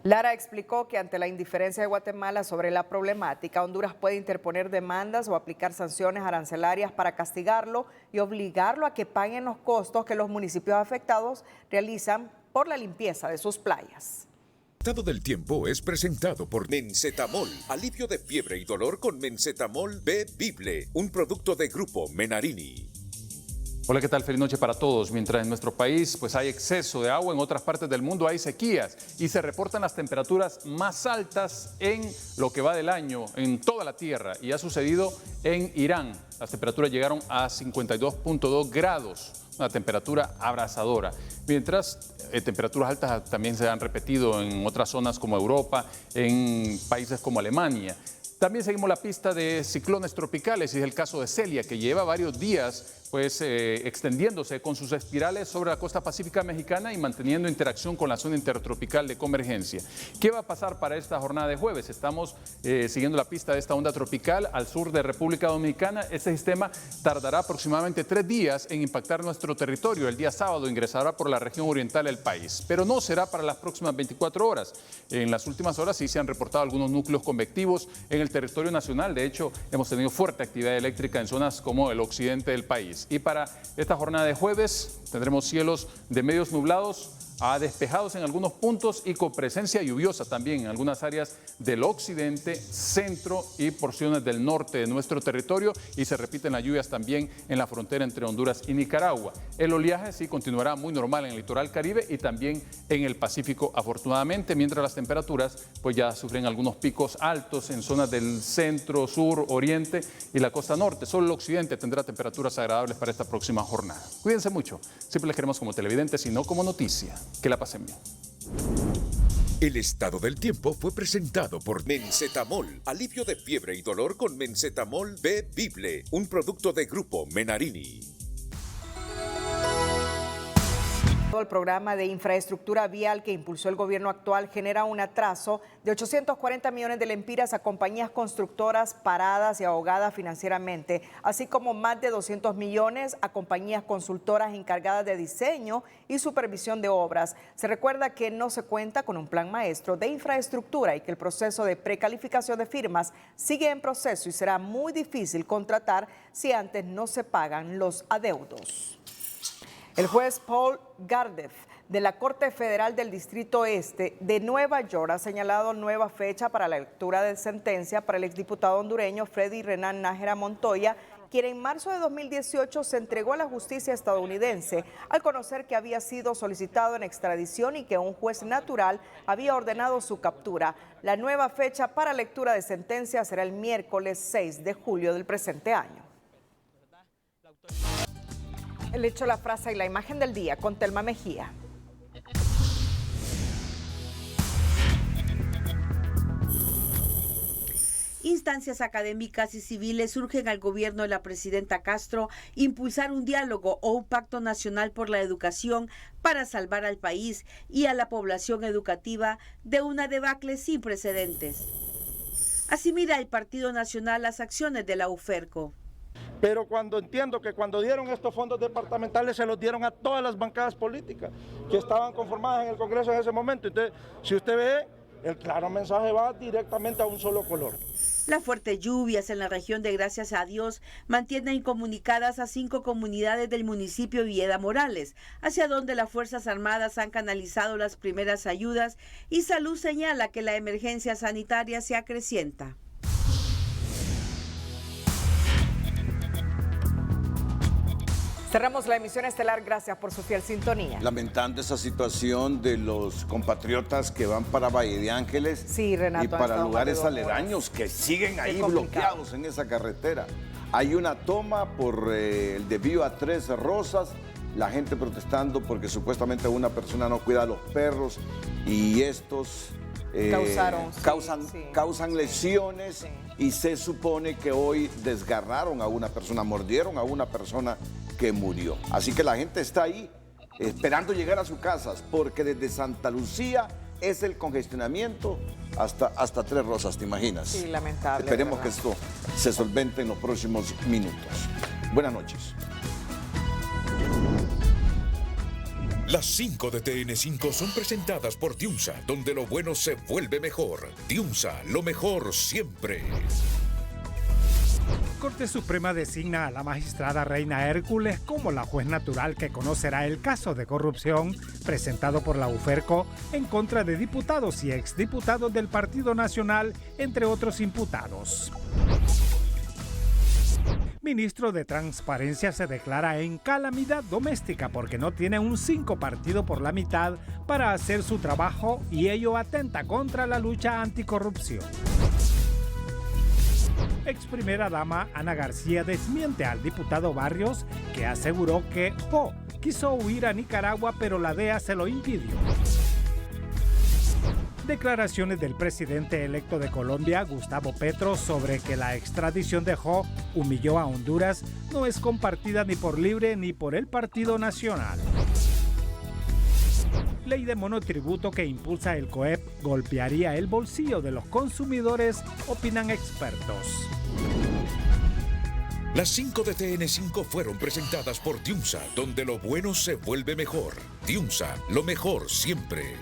Lara explicó que ante la indiferencia de Guatemala sobre la problemática, Honduras puede interponer demandas o aplicar sanciones arancelarias para castigarlo y obligarlo a que paguen los costos que los municipios afectados realizan por la limpieza de sus playas. El estado del tiempo es presentado por Mencetamol, alivio de fiebre y dolor con Mencetamol B-Vible, un producto de Grupo Menarini. Hola, ¿qué tal? Feliz noche para todos. Mientras en nuestro país pues hay exceso de agua, en otras partes del mundo hay sequías y se reportan las temperaturas más altas en lo que va del año en toda la tierra, y ha sucedido en Irán. Las temperaturas llegaron a 52.2 grados, una temperatura abrasadora. Mientras temperaturas altas también se han repetido en otras zonas como Europa, en países como Alemania. También seguimos la pista de ciclones tropicales, y es el caso de Celia, que lleva varios días extendiéndose con sus espirales sobre la costa pacífica mexicana y manteniendo interacción con la zona intertropical de convergencia. ¿Qué va a pasar para esta jornada de jueves? Estamos siguiendo la pista de esta onda tropical al sur de República Dominicana. Este sistema tardará aproximadamente 3 días en impactar nuestro territorio. El día sábado ingresará por la región oriental del país, pero no será para las próximas 24 horas. En las últimas horas sí se han reportado algunos núcleos convectivos en el territorio nacional. De hecho, hemos tenido fuerte actividad eléctrica en zonas como el occidente del país. Y para esta jornada de jueves tendremos cielos de medios nublados a despejados en algunos puntos y con presencia lluviosa también en algunas áreas del occidente, centro y porciones del norte de nuestro territorio, y se repiten las lluvias también en la frontera entre Honduras y Nicaragua. El oleaje sí continuará muy normal en el litoral caribe y también en el Pacífico, afortunadamente, mientras las temperaturas pues ya sufren algunos picos altos en zonas del centro, sur, oriente y la costa norte. Solo el occidente tendrá temperaturas agradables para esta próxima jornada. Cuídense mucho. Siempre les queremos como televidentes y no como noticia. Que la pasen bien. El estado del tiempo fue presentado por Mencetamol, alivio de fiebre y dolor con Mencetamol B-Vible, un producto de Grupo Menarini. El programa de infraestructura vial que impulsó el gobierno actual genera un atraso de 840 millones de lempiras a compañías constructoras paradas y ahogadas financieramente, así como más de 200 millones a compañías consultoras encargadas de diseño y supervisión de obras. Se recuerda que no se cuenta con un plan maestro de infraestructura y que el proceso de precalificación de firmas sigue en proceso y será muy difícil contratar si antes no se pagan los adeudos. El juez Paul Gardef de la Corte Federal del Distrito Este de Nueva York ha señalado nueva fecha para la lectura de sentencia para el exdiputado hondureño Freddy Renan Nájera Montoya, quien en marzo de 2018 se entregó a la justicia estadounidense al conocer que había sido solicitado en extradición y que un juez natural había ordenado su captura. La nueva fecha para lectura de sentencia será el miércoles 6 de julio del presente año. El hecho, la frase y la imagen del día con Telma Mejía. Instancias académicas y civiles urgen al gobierno de la presidenta Castro impulsar un diálogo o un pacto nacional por la educación para salvar al país y a la población educativa de una debacle sin precedentes. Así mira el Partido Nacional las acciones de la UFERCO. Pero cuando entiendo que cuando dieron estos fondos departamentales se los dieron a todas las bancadas políticas que estaban conformadas en el Congreso en ese momento. Entonces, si usted ve, el claro mensaje va directamente a un solo color. Las fuertes lluvias en la región de Gracias a Dios mantienen incomunicadas a 5 comunidades del municipio Villeda Morales, hacia donde las Fuerzas Armadas han canalizado las primeras ayudas, y Salud señala que la emergencia sanitaria se acrecienta. Cerramos la emisión estelar, gracias por su fiel sintonía. Lamentando esa situación de los compatriotas que van para Valle de Ángeles, sí, Renato, y para lugares aledaños que siguen ahí bloqueados en esa carretera. Hay una toma por el desvío a 3 Rosas, la gente protestando porque supuestamente una persona no cuida a los perros y estos causan lesiones, y se supone que hoy desgarraron a una persona, mordieron a una persona que murió. Así que la gente está ahí esperando llegar a sus casas, porque desde Santa Lucía es el congestionamiento hasta 3 Rosas, ¿te imaginas? Sí, lamentable. Esperemos que esto se solvente en los próximos minutos. Buenas noches. Las 5 de TN5 son presentadas por Diunsa, donde lo bueno se vuelve mejor. Diunsa, lo mejor siempre. Corte Suprema designa a la magistrada Reina Hércules como la juez natural que conocerá el caso de corrupción presentado por la UFERCO en contra de diputados y exdiputados del Partido Nacional, entre otros imputados. Ministro de Transparencia se declara en calamidad doméstica porque no tiene un 5 partido por la mitad para hacer su trabajo y ello atenta contra la lucha anticorrupción. Ex primera dama Ana García desmiente al diputado Barrios, que aseguró que quiso huir a Nicaragua pero la DEA se lo impidió. Declaraciones del presidente electo de Colombia, Gustavo Petro, sobre que la extradición de humilló a Honduras no es compartida ni por Libre ni por el Partido Nacional. Ley de monotributo que impulsa el COEP golpearía el bolsillo de los consumidores, opinan expertos. Las 5 de TN5 fueron presentadas por Diunsa, donde lo bueno se vuelve mejor. Diunsa, lo mejor siempre.